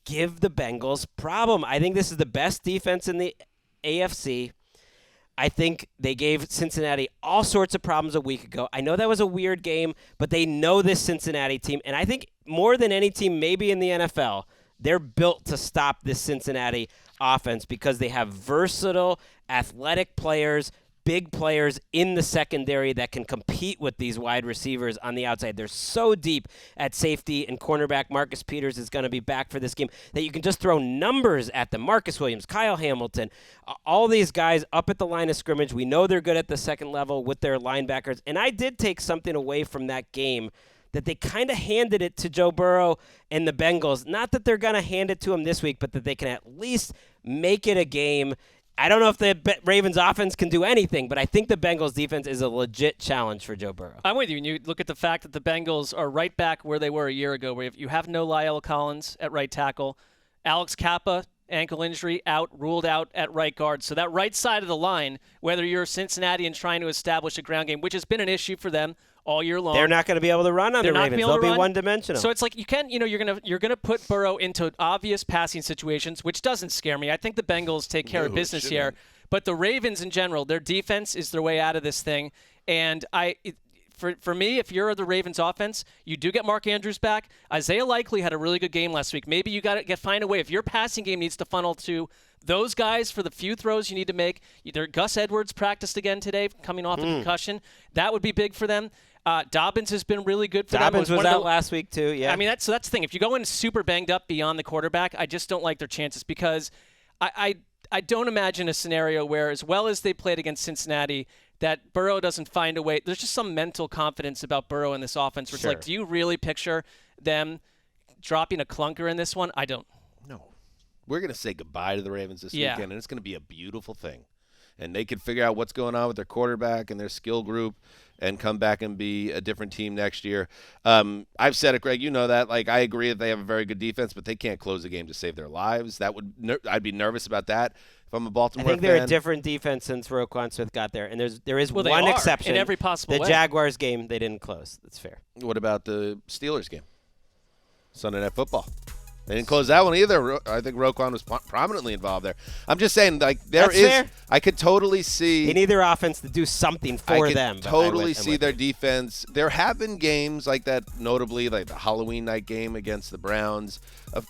give the Bengals problem. I think this is the best defense in the AFC. I think they gave Cincinnati all sorts of problems a week ago. I know that was a weird game, but they know this Cincinnati team. And I think more than any team maybe in the NFL, they're built to stop this Cincinnati offense because they have versatile, athletic players, big players in the secondary that can compete with these wide receivers on the outside. They're so deep at safety, and cornerback Marcus Peters is going to be back for this game that you can just throw numbers at them. Marcus Williams, Kyle Hamilton, all these guys up at the line of scrimmage. We know they're good at the second level with their linebackers, and I did take something away from that game that they kind of handed it to Joe Burrow and the Bengals. Not that they're going to hand it to him this week, but that they can at least make it a game. I don't know if the Ravens offense can do anything, but I think the Bengals defense is a legit challenge for Joe Burrow.
I'm with you. And you look at the fact that the Bengals are right back where they were a year ago, where you have no Lyle Collins at right tackle. Alex Kappa, ankle injury, ruled out at right guard. So that right side of the line, whether you're Cincinnati and trying to establish a ground game, which has been an issue for them all year long.
They're not going to be able to run on the Ravens. They'll be one-dimensional.
So it's like you're gonna put Burrow into obvious passing situations, which doesn't scare me. I think the Bengals take care of business here. But the Ravens in general, their defense is their way out of this thing. And for me, if you're the Ravens offense, you do get Mark Andrews back. Isaiah Likely had a really good game last week. Maybe you got to find a way. If your passing game needs to funnel to those guys, for the few throws you need to make, either Gus Edwards practiced again today, coming off a concussion. That would be big for them. Dobbins has been really good for them.
Dobbins was out last week too, yeah.
I mean, that's the thing. If you go in super banged up beyond the quarterback, I just don't like their chances because I don't imagine a scenario where, as well as they played against Cincinnati, that Burrow doesn't find a way. There's just some mental confidence about Burrow in this offense. Where it's like, do you really picture them dropping a clunker in this one? I don't.
No. We're going to say goodbye to the Ravens this weekend, and it's going to be a beautiful thing. And they can figure out what's going on with their quarterback and their skill group and come back and be a different team next year. I've said it, Greg. You know that. Like, I agree that they have a very good defense, but they can't close the game to save their lives. I'd be nervous about that if I'm a Baltimore fan.
I think they're a different defense since Roquan Smith got there, and there is one exception.
In every possible way.
The Jaguars game, they didn't close. That's fair.
What about the Steelers game? Sunday Night Football. They didn't close that one either. I think Roquan was prominently involved there. I'm just saying, like, fair. I could totally see.
They need their offense to do something for them.
I could totally see their defense. There have been games like that, notably like the Halloween night game against the Browns.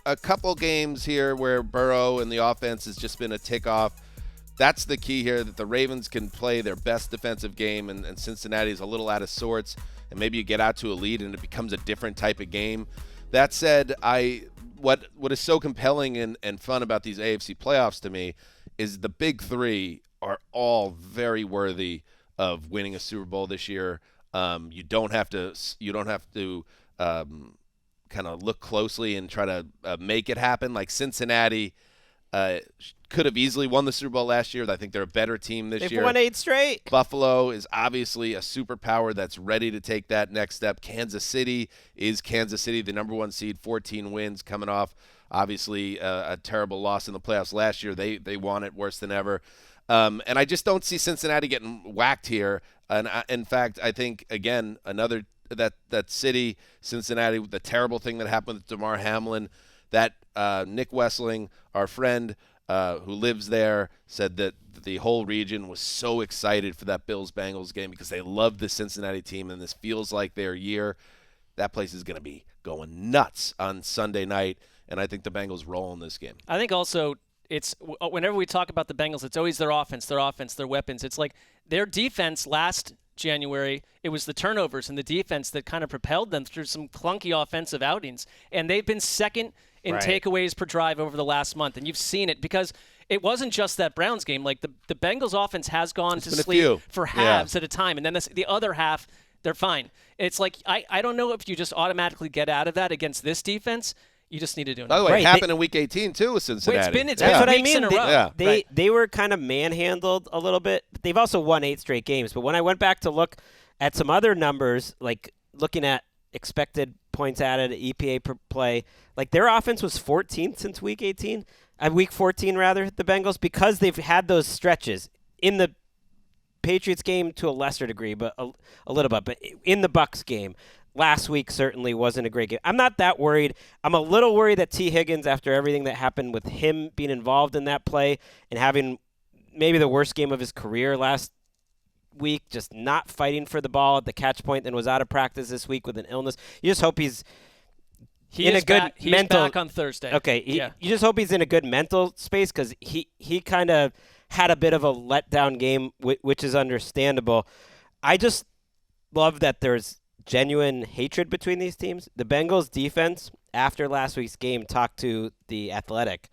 A couple games here where Burrow and the offense has just been a tick off. That's the key here, that the Ravens can play their best defensive game, and Cincinnati is a little out of sorts, and maybe you get out to a lead and it becomes a different type of game. That said, What is so compelling and fun about these AFC playoffs to me is the big three are all very worthy of winning a Super Bowl this year. You don't have to kind of look closely and try to make it happen. Like Cincinnati could have easily won the Super Bowl last year. I think they're a better team this year.
They've won 8 straight.
Buffalo is obviously a superpower that's ready to take that next step. Kansas City is Kansas City, the number 1 seed, 14 wins, coming off obviously a terrible loss in the playoffs last year. They want it worse than ever. And I just don't see Cincinnati getting whacked here. And in fact, I think, again, another that city, Cincinnati, the terrible thing that happened with DeMar Hamlin, that Nick Wessling, our friend who lives there, said that the whole region was so excited for that Bills-Bengals game because they love the Cincinnati team, and this feels like their year. That place is going to be going nuts on Sunday night, and I think the Bengals roll in this game.
I think also it's whenever we talk about the Bengals, it's always their offense, their weapons. It's like their defense last January, it was the turnovers and the defense that kind of propelled them through some clunky offensive outings, and they've been second in takeaways per drive over the last month, and you've seen it because it wasn't just that Browns game. Like the Bengals offense has gone to sleep for halves at a time, and then the other half, they're fine. It's like I don't know if you just automatically get out of that against this defense. You just need to do it.
By the way, it happened in Week 18 too with Cincinnati.
It's been
what I
weeks
mean.
in a row.
They were kind of manhandled a little bit. They've also won 8 straight games. But when I went back to look at some other numbers, like looking at expected points added, EPA per play, like their offense was 14th since Week 18, Week 14 rather, the Bengals, because they've had those stretches in the Patriots game to a lesser degree, but a little bit, but in the Bucs game. Last week certainly wasn't a great game. I'm not that worried. I'm a little worried that T. Higgins, after everything that happened with him being involved in that play and having maybe the worst game of his career last week, just not fighting for the ball at the catch point, then was out of practice this week with an illness. You just hope he's in a good mental.
He's back on Thursday.
Okay, you just hope he's in a good mental space because he kind of had a bit of a letdown game, which is understandable. I just love that there's genuine hatred between these teams. The Bengals defense, after last week's game, talked to The Athletic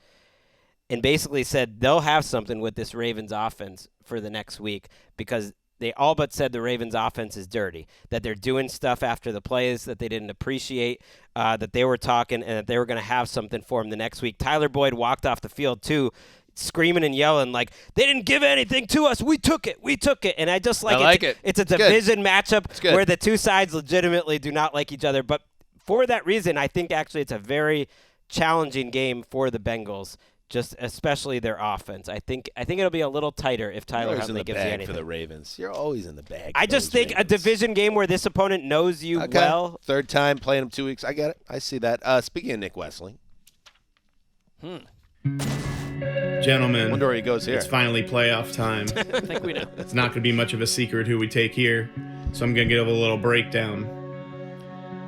and basically said they'll have something with this Ravens offense for the next week because they all but said the Ravens offense is dirty, that they're doing stuff after the plays that they didn't appreciate, that they were talking and that they were going to have something for him the next week. Tyler Boyd walked off the field too, screaming and yelling like, they didn't give anything to us. We took it. And I just like it. It's a division matchup where the two sides legitimately do not like each other. But for that reason, I think actually it's a very challenging game for the Bengals, just especially their offense. I think it'll be a little tighter if Tyler Huntley gives you anything.
For the Ravens. You're always in the bag.
I just think Ravens. A division game where this opponent knows you well.
Third time playing him 2 weeks. I get it. I see that. Speaking of Nick Wessling.
Gentlemen,
wonder where he goes here.
It's finally playoff time.
I think we know.
It's not going to be much of a secret who we take here, so I'm going to give a little breakdown.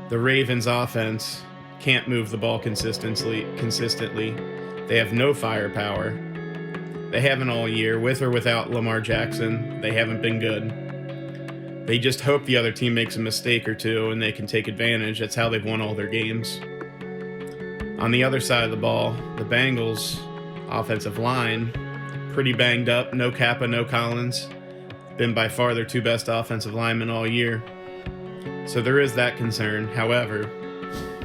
The Ravens' offense can't move the ball consistently. They have no firepower. They haven't all year. With or without Lamar Jackson, they haven't been good. They just hope the other team makes a mistake or two and they can take advantage. That's how they've won all their games. On the other side of the ball, the Bengals' offensive line, pretty banged up. No Kappa, no Collins. Been by far their two best offensive linemen all year. So there is that concern. However,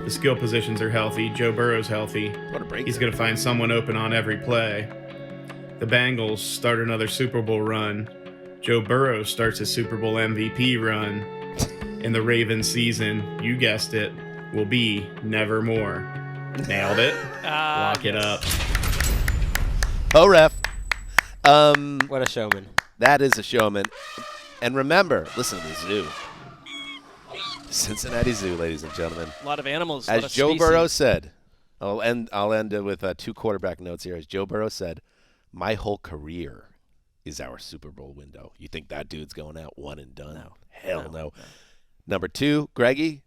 the skill positions are healthy. Joe Burrow's healthy.
What a break.
He's going to find someone open on every play. The Bengals start another Super Bowl run. Joe Burrow starts a Super Bowl MVP run. And the Ravens season, you guessed it, will be nevermore. Nailed it. Lock it up.
Oh, ref.
What a showman.
That is a showman. And remember, listen to the zoo. Cincinnati Zoo, ladies and gentlemen.
A lot of animals.
As Joe Burrow said, I'll end with two quarterback notes here. As Joe Burrow said, my whole career is our Super Bowl window. You think that dude's going out one and done?
No.
Hell no. Number two, Greggy,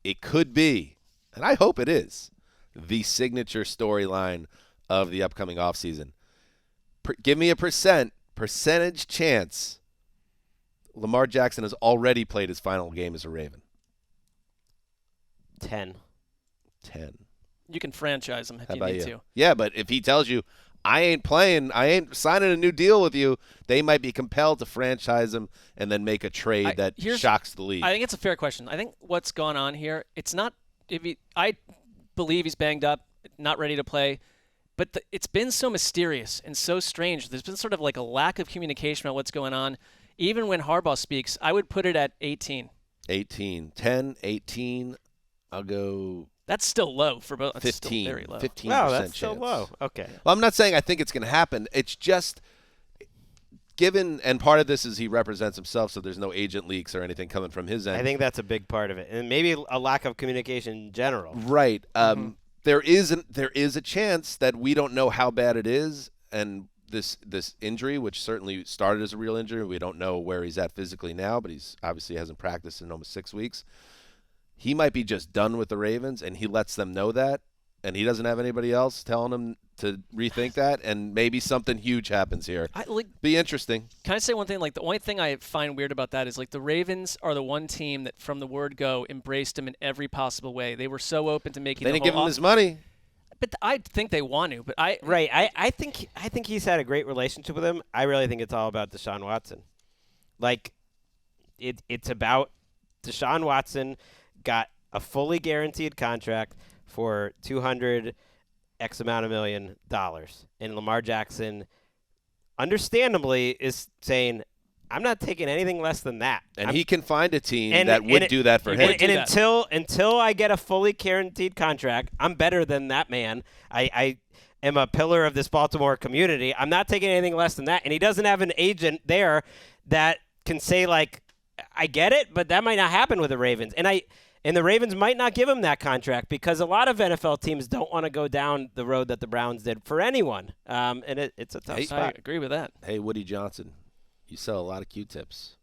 it could be, and I hope it is, the signature storyline of the upcoming offseason. Give me a percentage chance Lamar Jackson has already played his final game as a Raven.
10.
You can franchise him if
How
you
about
need
you?
to.
Yeah, but if he tells you, I ain't playing, I ain't signing a new deal with you, they might be compelled to franchise him and then make a trade that shocks the league.
I think it's a fair question. I think what's gone on here, it's not I believe he's banged up, not ready to play, but it's been so mysterious and so strange. There's been sort of like a lack of communication about what's going on. Even when Harbaugh speaks, I would put it at 18.
18. 10, 18, I'll go
That's still low for both.
15.
Still very low.
15%
Wow, that's
chance.
so low. Okay.
Well, I'm not saying I think it's going to happen. It's just given, and part of this is he represents himself, so there's no agent leaks or anything coming from his end.
I think that's a big part of it, and maybe a lack of communication in general.
Right. There is a chance that we don't know how bad it is, and this injury, which certainly started as a real injury, we don't know where he's at physically now, but he's obviously hasn't practiced in almost 6 weeks. He might be just done with the Ravens, and he lets them know that, and he doesn't have anybody else telling him to rethink that, and maybe something huge happens here. Be interesting.
Can I say one thing? Like, the only thing I find weird about that is, like, the Ravens are the one team that, from the word go, embraced him in every possible way. They were so open to making
They didn't give him his money.
But I think they want to. But
I think he's had a great relationship with him. I really think it's all about Deshaun Watson. Like, it's about Deshaun Watson got a fully guaranteed contract for $200 X amount of $1 million, and Lamar Jackson, understandably, is saying, I'm not taking anything less than that.
And he can find a team that would do that for him.
And until I get a fully guaranteed contract, I'm better than that man. I am a pillar of this Baltimore community. I'm not taking anything less than that. And he doesn't have an agent there that can say, like, I get it, but that might not happen with the Ravens. And the Ravens might not give him that contract because a lot of NFL teams don't want to go down the road that the Browns did for anyone. And it's a tough spot.
I agree with that.
Hey, Woody Johnson, you sell a lot of Q-tips.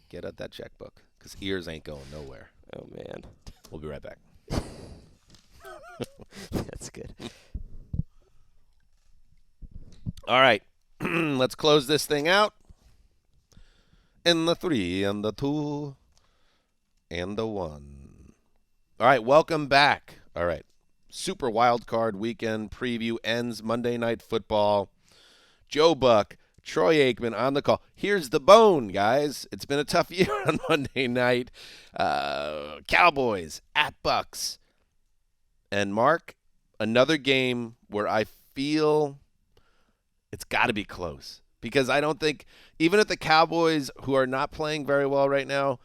Get out that checkbook because ears ain't going nowhere.
Oh, man.
We'll be right back.
That's good.
All right. Let's close this thing out. In the 3 and the 2 and the 1. All right, welcome back. All right. Super Wild Card Weekend preview ends Monday Night Football. Joe Buck, Troy Aikman on the call. Here's the bone, guys. It's been a tough year on Monday night. Cowboys at Bucks. And Mark, another game where I feel it's got to be close. Because I don't think, even if the Cowboys, who are not playing very well right now,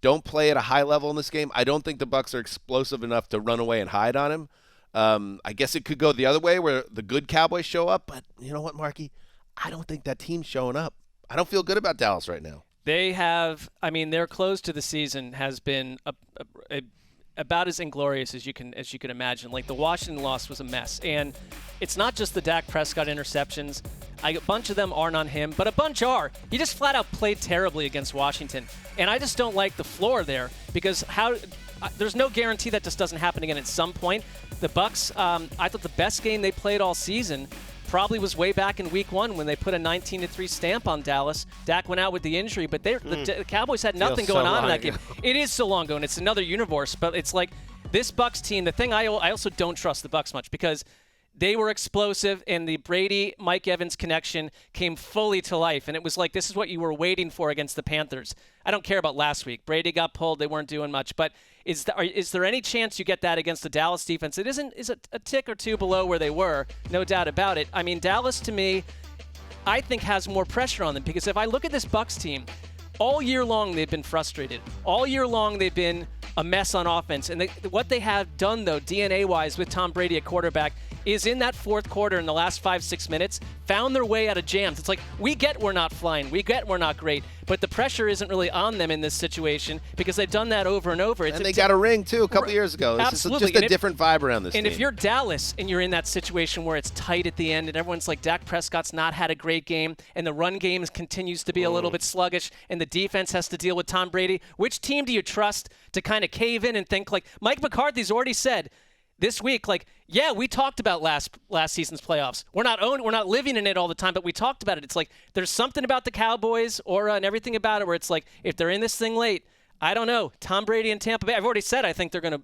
don't play at a high level in this game, I don't think the Bucs are explosive enough to run away and hide on him. I guess it could go the other way where the good Cowboys show up. But you know what, Marky? I don't think that team's showing up. I don't feel good about Dallas right now.
They have, I mean, their close to the season has been about as inglorious as you can imagine. Like, the Washington loss was a mess. And it's not just the Dak Prescott interceptions. A bunch of them aren't on him, but a bunch are. He just flat out played terribly against Washington. And I just don't like the floor there because there's no guarantee that just doesn't happen again at some point. The Bucs, I thought the best game they played all season probably was way back in week 1 when they put a 19-3 stamp on Dallas. Dak went out with the injury, but the Cowboys had nothing going on in that game. It is so long ago, and it's another universe, but it's like this Bucs team, the thing I also don't trust the Bucs much because they were explosive, and the Brady-Mike Evans connection came fully to life. And it was like, this is what you were waiting for against the Panthers. I don't care about last week. Brady got pulled. They weren't doing much. But is there any chance you get that against the Dallas defense? It is a tick or two below where they were, no doubt about it. I mean, Dallas, to me, I think has more pressure on them. Because if I look at this Bucs team, all year long they've been frustrated. All year long they've been a mess on offense. And what they have done, though, DNA-wise with Tom Brady at quarterback, is in that fourth quarter in the last 5-6 minutes, found their way out of jams. It's like, we get we're not flying. We get we're not great. But the pressure isn't really on them in this situation because they've done that over and over.
And they got a ring, too, a couple years ago.
Absolutely.
It's just a different vibe around this team.
And if you're Dallas and you're in that situation where it's tight at the end and everyone's like, Dak Prescott's not had a great game and the run game continues to be a little bit sluggish and the defense has to deal with Tom Brady, which team do you trust to kind of cave in and think like Mike McCarthy's already said this week, like, yeah, we talked about last season's playoffs. We're not living in it all the time, but we talked about it. It's like there's something about the Cowboys and everything about it where it's like if they're in this thing late, I don't know. Tom Brady and Tampa Bay. I've already said I think they're going to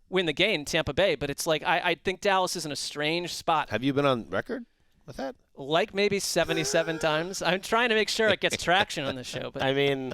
win the game, Tampa Bay, but it's like I think Dallas is in a strange spot.
Have you been on record with that?
Like maybe 77 times. I'm trying to make sure it gets traction on the show. But
I mean,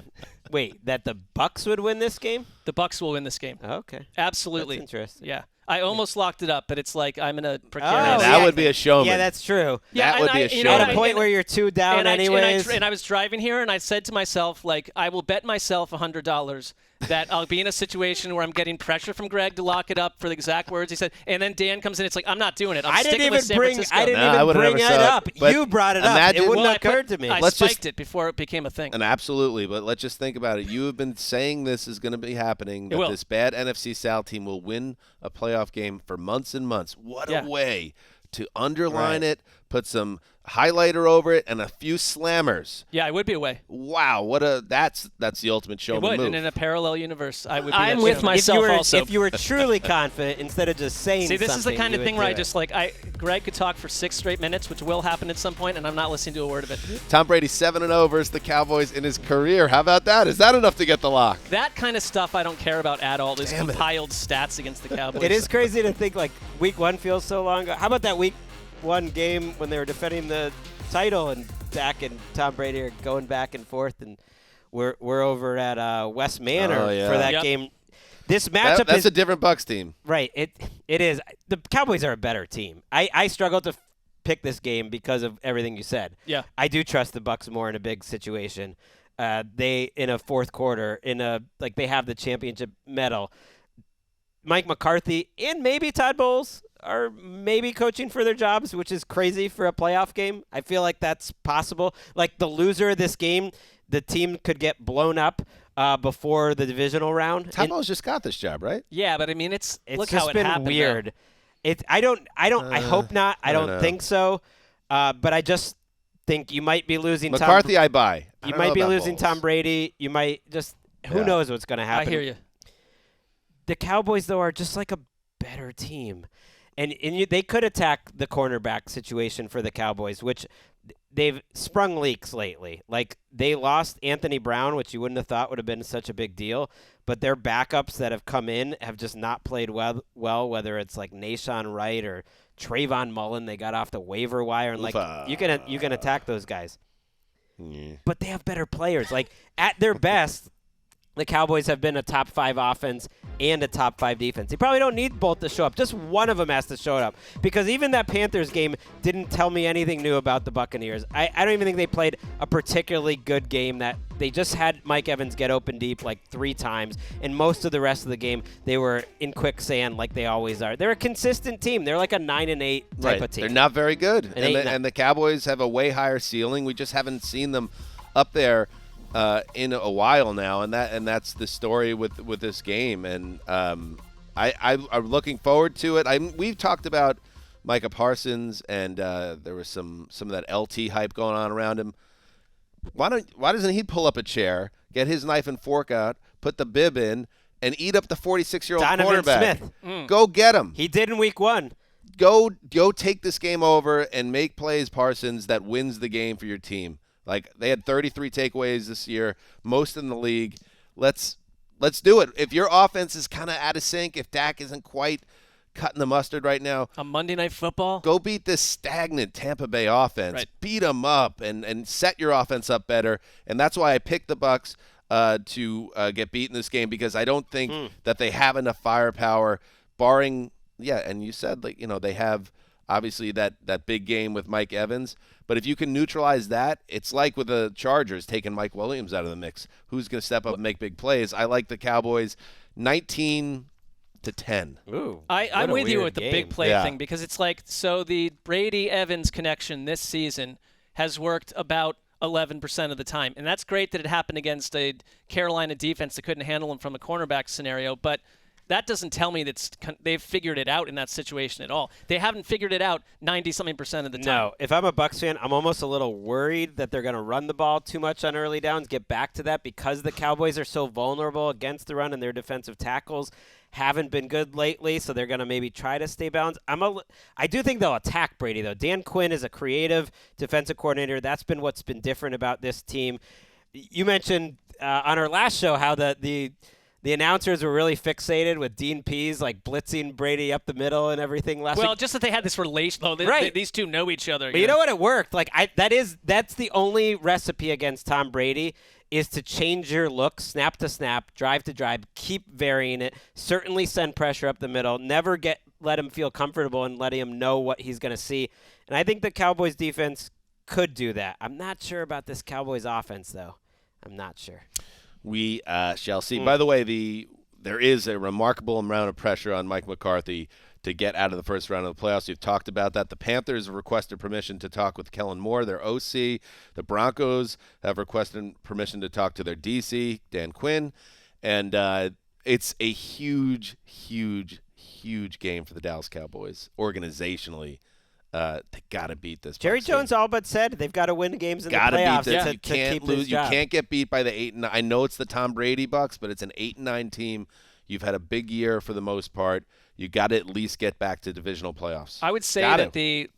wait, that the Bucs would win this game?
The Bucs will win this game.
Okay.
Absolutely.
That's interesting.
Yeah. I almost locked it up, but it's like I'm in a precarious.
That would be a showman.
Yeah, that's true.
Yeah,
that would be a showman.
At a point where you're 2 down anyways.
And I was driving here, and I said to myself, like, I will bet myself $100 that I'll be in a situation where I'm getting pressure from Gregg to lock it up for the exact words he said. And then Dan comes in. It's like, I'm not doing it. I didn't even bring it
up. You brought it up. It wouldn't have occurred to me.
I spiked it before it became a thing.
And absolutely, but let's just think about it. You have been saying this is going to be happening, that this bad NFC South team will win a playoff game for months and months. What a way to underline it, put some highlighter over it, and a few slammers.
Yeah, it would be a way.
Wow, that's the ultimate showman move.
And in a parallel universe, I would be
I'm with myself also. If you were truly confident, instead of just saying something.
See, this is the kind of thing where I just Gregg could talk for 6 straight minutes, which will happen at some point, and I'm not listening to a word of it.
Tom Brady 7-0 versus the Cowboys in his career. How about that? Is that enough to get the lock?
That kind of stuff I don't care about at all. There's compiled stats against the Cowboys.
It is crazy to think like week 1 feels so long ago. How about that week 1 game when they were defending the title and Dak and Tom Brady are going back and forth, and we're over at West Manor for that game. This matchup
that's a different Bucs team.
Right. It is. The Cowboys are a better team. I struggled to pick this game because of everything you said.
Yeah.
I do trust the Bucs more in a big situation. They in a fourth quarter they have the championship medal. Mike McCarthy and maybe Todd Bowles are maybe coaching for their jobs, which is crazy for a playoff game. I feel like that's possible. Like the loser of this game, the team could get blown up before the divisional round.
Todd Bowles just got this job, right?
Yeah, but I mean, it's look
just
how it
been
happened,
weird. I hope not. I don't think so. But I just think you might be losing
McCarthy. I buy.
You might be losing Tom Brady. You might just who knows what's going to happen.
I hear you.
The Cowboys though are just like a better team. And they could attack the cornerback situation for the Cowboys, which they've sprung leaks lately. Like, they lost Anthony Brown, which you wouldn't have thought would have been such a big deal. But their backups that have come in have just not played well, whether it's like Nashawn Wright or Trayvon Mullen. They got off the waiver wire. And, you can attack those guys.
Yeah.
But they have better players. Like, at their best, the Cowboys have been a top 5 offense and a top 5 defense. You probably don't need both to show up. Just one of them has to show up. Because even that Panthers game didn't tell me anything new about the Buccaneers. I don't even think they played a particularly good game. That they just had Mike Evans get open deep like 3 times. And most of the rest of the game, they were in quicksand like they always are. They're a consistent team. They're like a 9-8 type of team.
They're not very good. And the Cowboys have a way higher ceiling. We just haven't seen them up there in a while now, and that's the story with this game, and I'm looking forward to it. We've talked about Micah Parsons, and there was some of that LT hype going on around him. Why doesn't he pull up a chair, get his knife and fork out, put the bib in, and eat up the 46-year-old quarterback?
Smith.
Go get him.
He did in week 1.
go take this game over and make plays, Parsons, that wins the game for your team. Like, they had 33 takeaways this year, most in the league. Let's do it. If your offense is kind of out of sync, if Dak isn't quite cutting the mustard right now,
on Monday Night Football,
go beat this stagnant Tampa Bay offense.
Right.
Beat them up and set your offense up better. And that's why I picked the Bucs to get beat in this game, because I don't think that they have enough firepower, barring and you said, like, they have obviously that big game with Mike Evans. But if you can neutralize that, it's like with the Chargers taking Mike Williams out of the mix. Who's going to step up and make big plays? I like the Cowboys 19-10.
Ooh,
I'm with you with the
game.
big play thing, because it's like, so the Brady-Evans connection this season has worked about 11% of the time. And that's great that it happened against a Carolina defense that couldn't handle him from a cornerback scenario. But that doesn't tell me that they've figured it out in that situation at all. They haven't figured it out 90-something% of the time.
No, if I'm a Bucs fan, I'm almost a little worried that they're going to run the ball too much on early downs, get back to that, because the Cowboys are so vulnerable against the run and their defensive tackles haven't been good lately, so they're going to maybe try to stay balanced. I do think they'll attack Brady, though. Dan Quinn is a creative defensive coordinator. That's been what's been different about this team. You mentioned on our last show how the announcers were really fixated with Dean Pease, like, blitzing Brady up the middle and everything last week.
Just that they had this relation. Though,
right.
These two know each other.
But you know what? It worked. Like, that's the only recipe against Tom Brady, is to change your look, snap to snap, drive to drive, keep varying it, certainly send pressure up the middle, never let him feel comfortable and letting him know what he's going to see. And I think the Cowboys defense could do that. I'm not sure about this Cowboys offense, though. I'm not sure.
We shall see. By the way, there is a remarkable amount of pressure on Mike McCarthy to get out of the first round of the playoffs. You've talked about that. The Panthers have requested permission to talk with Kellen Moore, their OC. The Broncos have requested permission to talk to their DC, Dan Quinn. And it's a huge, huge, huge game for the Dallas Cowboys organizationally. They got to beat this.
Jerry
Bucs
Jones
team.
all but said they've got to win games in
Gotta
the playoffs
beat this.
to
You can't
keep
lose.
his
You
job.
can't get beat by the 8-9. I know it's the Tom Brady Bucs, but it's an 8-9 team. You've had a big year for the most part. You got to at least get back to divisional playoffs.
I would say that the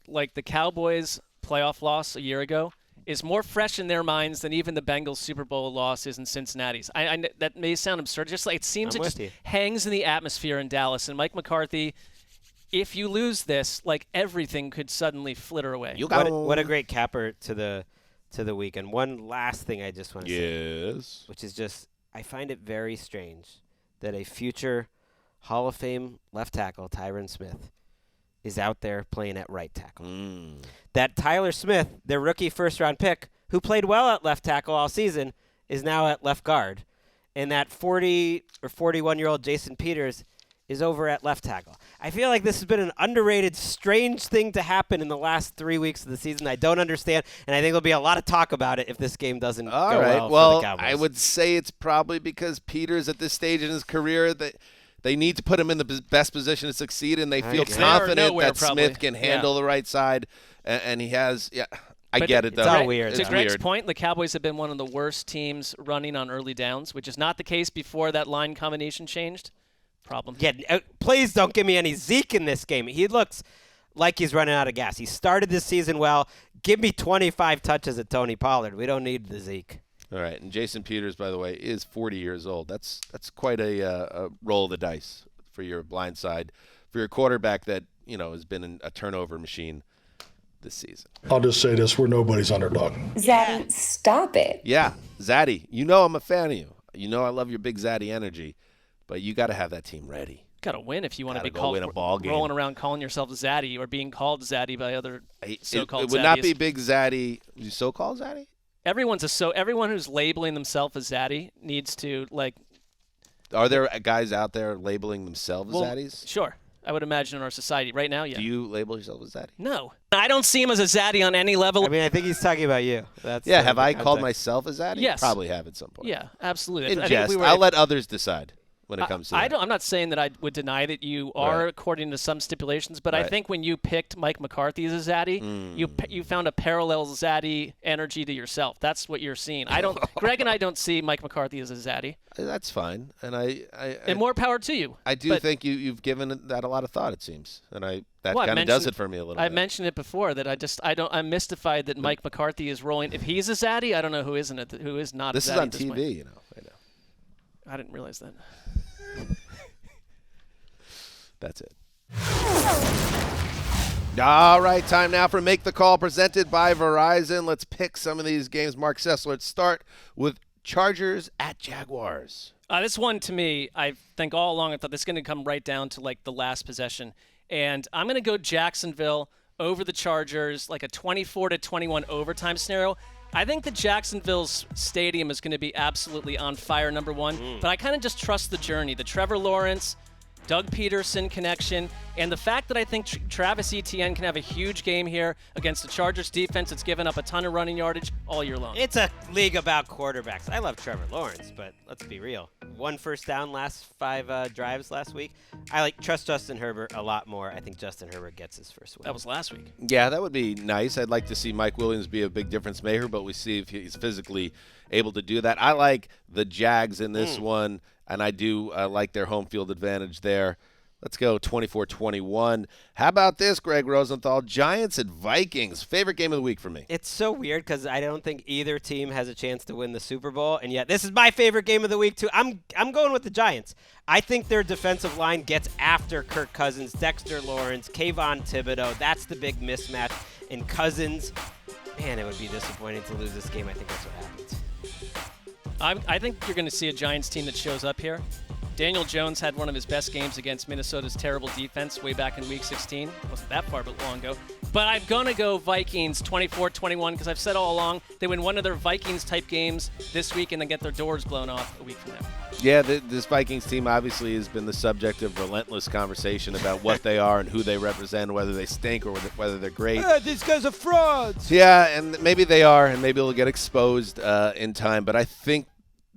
Cowboys playoff loss a year ago is more fresh in their minds than even the Bengals Super Bowl loss is in Cincinnati's. I that may sound absurd. Just like it seems, it just hangs in the atmosphere in Dallas. And Mike McCarthy, if you lose this, like, everything could suddenly flitter away.
What a great capper to the weekend. One last thing I just want to say, which is just, I find it very strange that a future Hall of Fame left tackle, Tyron Smith, is out there playing at right tackle. That Tyler Smith, their rookie first-round pick, who played well at left tackle all season, is now at left guard. And that 40 or 41-year-old Jason Peters is over at left tackle. I feel like this has been an underrated, strange thing to happen in the last 3 weeks of the season. I don't understand, and I think there'll be a lot of talk about it if this game doesn't go well for the Cowboys.
I would say it's probably because Peters at this stage in his career, that they need to put him in the best position to succeed, and they feel confident that Smith can handle the right side, and he has. Yeah, I get it though.
It's all weird.
To Gregg's point, the Cowboys have been one of the worst teams running on early downs, which is not the case before that line combination changed. Problem.
Yeah, please don't give me any Zeke in this game. He looks like he's running out of gas. He started this season well. Give me 25 touches at Tony Pollard. We don't need the Zeke.
All right, and Jason Peters, by the way, is 40 years old. That's quite a roll of the dice for your blind side, for your quarterback that has been a turnover machine this season.
I'll just say this: we're nobody's underdog.
Zaddy, stop it.
Yeah, Zaddy, I'm a fan of you. I love your big Zaddy energy. But you got to have that team ready.
Got to win if you want to be
called
win
a ball game.
Rolling around calling yourself Zaddy or being called Zaddy by other so-called
It would
Zaddies.
not be big Zaddy. You so-called Zaddy?
Everyone who's labeling themselves as Zaddy needs to, like.
Are there guys out there labeling themselves Zaddies?
Sure. I would imagine in our society right now, yeah.
Do you label yourself as Zaddy?
No. I don't see him as a Zaddy on any level.
I mean, I think he's talking about you.
Have I called myself a Zaddy?
Yes.
Probably have at some point.
Yeah, absolutely.
In jest. I'll let others decide when it comes to
that. I'm not saying that I would deny that you are according to some stipulations, but I think when you picked Mike McCarthy as a zaddy, you found a parallel zaddy energy to yourself. That's what you're seeing. Greg and I don't see Mike McCarthy as a zaddy.
That's fine, and
and more power to you.
I do think you've given that a lot of thought. It seems, and that kind of does it for me a little bit.
I mentioned it before that I'm mystified that Mike McCarthy is rolling. If he's a zaddy, I don't know who is not.
This is on TV, you know. I know.
I didn't realize that.
That's it. All right, time now for Make the Call, presented by Verizon. Let's pick some of these games. Marc Sessler, let's start with Chargers at Jaguars.
This one, to me, I think all along I thought this is going to come right down to like the last possession. And I'm going to go Jacksonville over the Chargers, like a 24-21 overtime scenario. I think that Jacksonville's stadium is going to be absolutely on fire, number one. But I kind of just trust the journey. The Trevor Lawrence, Doug Peterson connection, and the fact that I think Travis Etienne can have a huge game here against the Chargers defense that's given up a ton of running yardage all year long.
It's a league about quarterbacks. I love Trevor Lawrence, but let's be real. 1 first down last 5 drives last week. I trust Justin Herbert a lot more. I think Justin Herbert gets his first win.
That was last week.
Yeah, that would be nice. I'd like to see Mike Williams be a big difference maker, but we see if he's physically able to do that. I like the Jags in this one, and I do like their home field advantage there. Let's go 24-21. How about this, Gregg Rosenthal? Giants at Vikings. Favorite game of the week for me.
It's so weird because I don't think either team has a chance to win the Super Bowl, and yet this is my favorite game of the week too. I'm going with the Giants. I think their defensive line gets after Kirk Cousins, Dexter Lawrence, Kayvon Thibodeau. That's the big mismatch. And Cousins, man, it would be disappointing to lose this game. I think that's what happens.
I think you're going to see a Giants team that shows up here. Daniel Jones had one of his best games against Minnesota's terrible defense way back in Week 16. Wasn't that far, but long ago. But I'm going to go Vikings 24-21 because I've said all along they win one of their Vikings-type games this week and then get their doors blown off a week from now.
Yeah, this Vikings team obviously has been the subject of relentless conversation about what they are and who they represent, whether they stink or whether they're great.
These guys are frauds.
Yeah, and maybe they are, and maybe they'll get exposed in time. But I think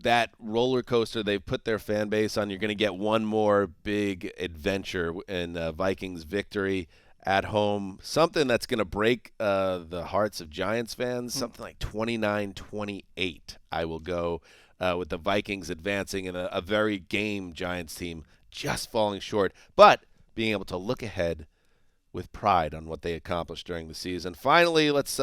that roller coaster they've put their fan base on, you're going to get one more big adventure in Vikings victory at home. Something that's going to break the hearts of Giants fans, something like 29-28. I will go with the Vikings advancing in a very game Giants team just falling short, but being able to look ahead with pride on what they accomplished during the season. Finally, let's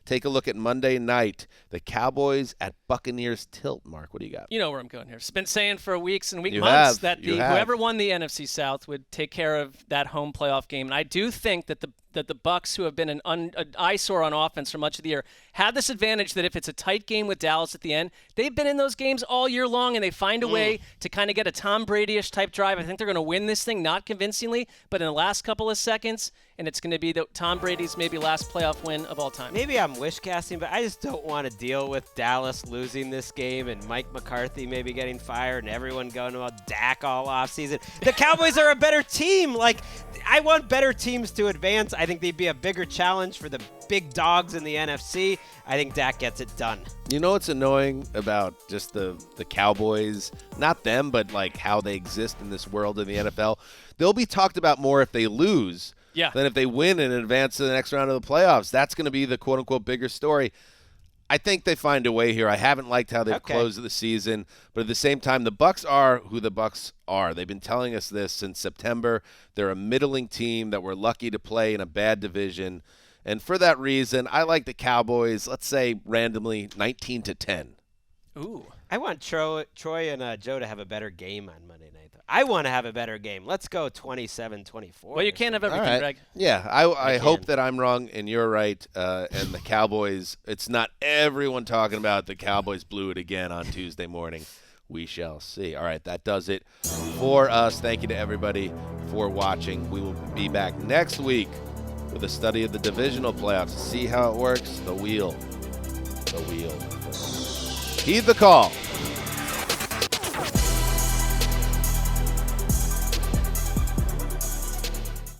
take a look at Monday night. The Cowboys at Buccaneers tilt. Mark, what do you got?
You know where I'm going here. It's been saying for weeks and months that whoever won the NFC South would take care of that home playoff game. And I do think that the Bucs, who have been an eyesore on offense for much of the year, have this advantage that if it's a tight game with Dallas at the end, they've been in those games all year long, and they find a way to kind of get a Tom Brady-ish type drive. I think they're going to win this thing, not convincingly, but in the last couple of seconds, and it's going to be Tom Brady's maybe last playoff win of all time.
Maybe I'm wish casting, but I just don't want to deal with Dallas losing this game and Mike McCarthy maybe getting fired and everyone going about Dak all offseason. The Cowboys are a better team. I want better teams to advance. I think they'd be a bigger challenge for the big dogs in the NFC. I think Dak gets it done.
You know what's annoying about just the Cowboys? Not them, but how they exist in this world in the NFL. They'll be talked about more if they lose than if they win and advance to the next round of the playoffs. That's going to be the quote-unquote bigger story. I think they find a way here. I haven't liked how they've closed the season, but at the same time, the Bucs are who the Bucs are. They've been telling us this since September. They're a middling team that we're lucky to play in a bad division, and for that reason, I like the Cowboys. Let's say randomly 19-10.
Ooh.
I want Troy and Joe to have a better game on Monday night. I want to have a better game. Let's go 27-24.
Well, you can't have everything, Greg.
Yeah, I hope that I'm wrong and you're right. And the Cowboys, it's not everyone talking about the Cowboys blew it again on Tuesday morning. We shall see. All right, that does it for us. Thank you to everybody for watching. We will be back next week with a study of the divisional playoffs. See how it works. The wheel. Heed the call.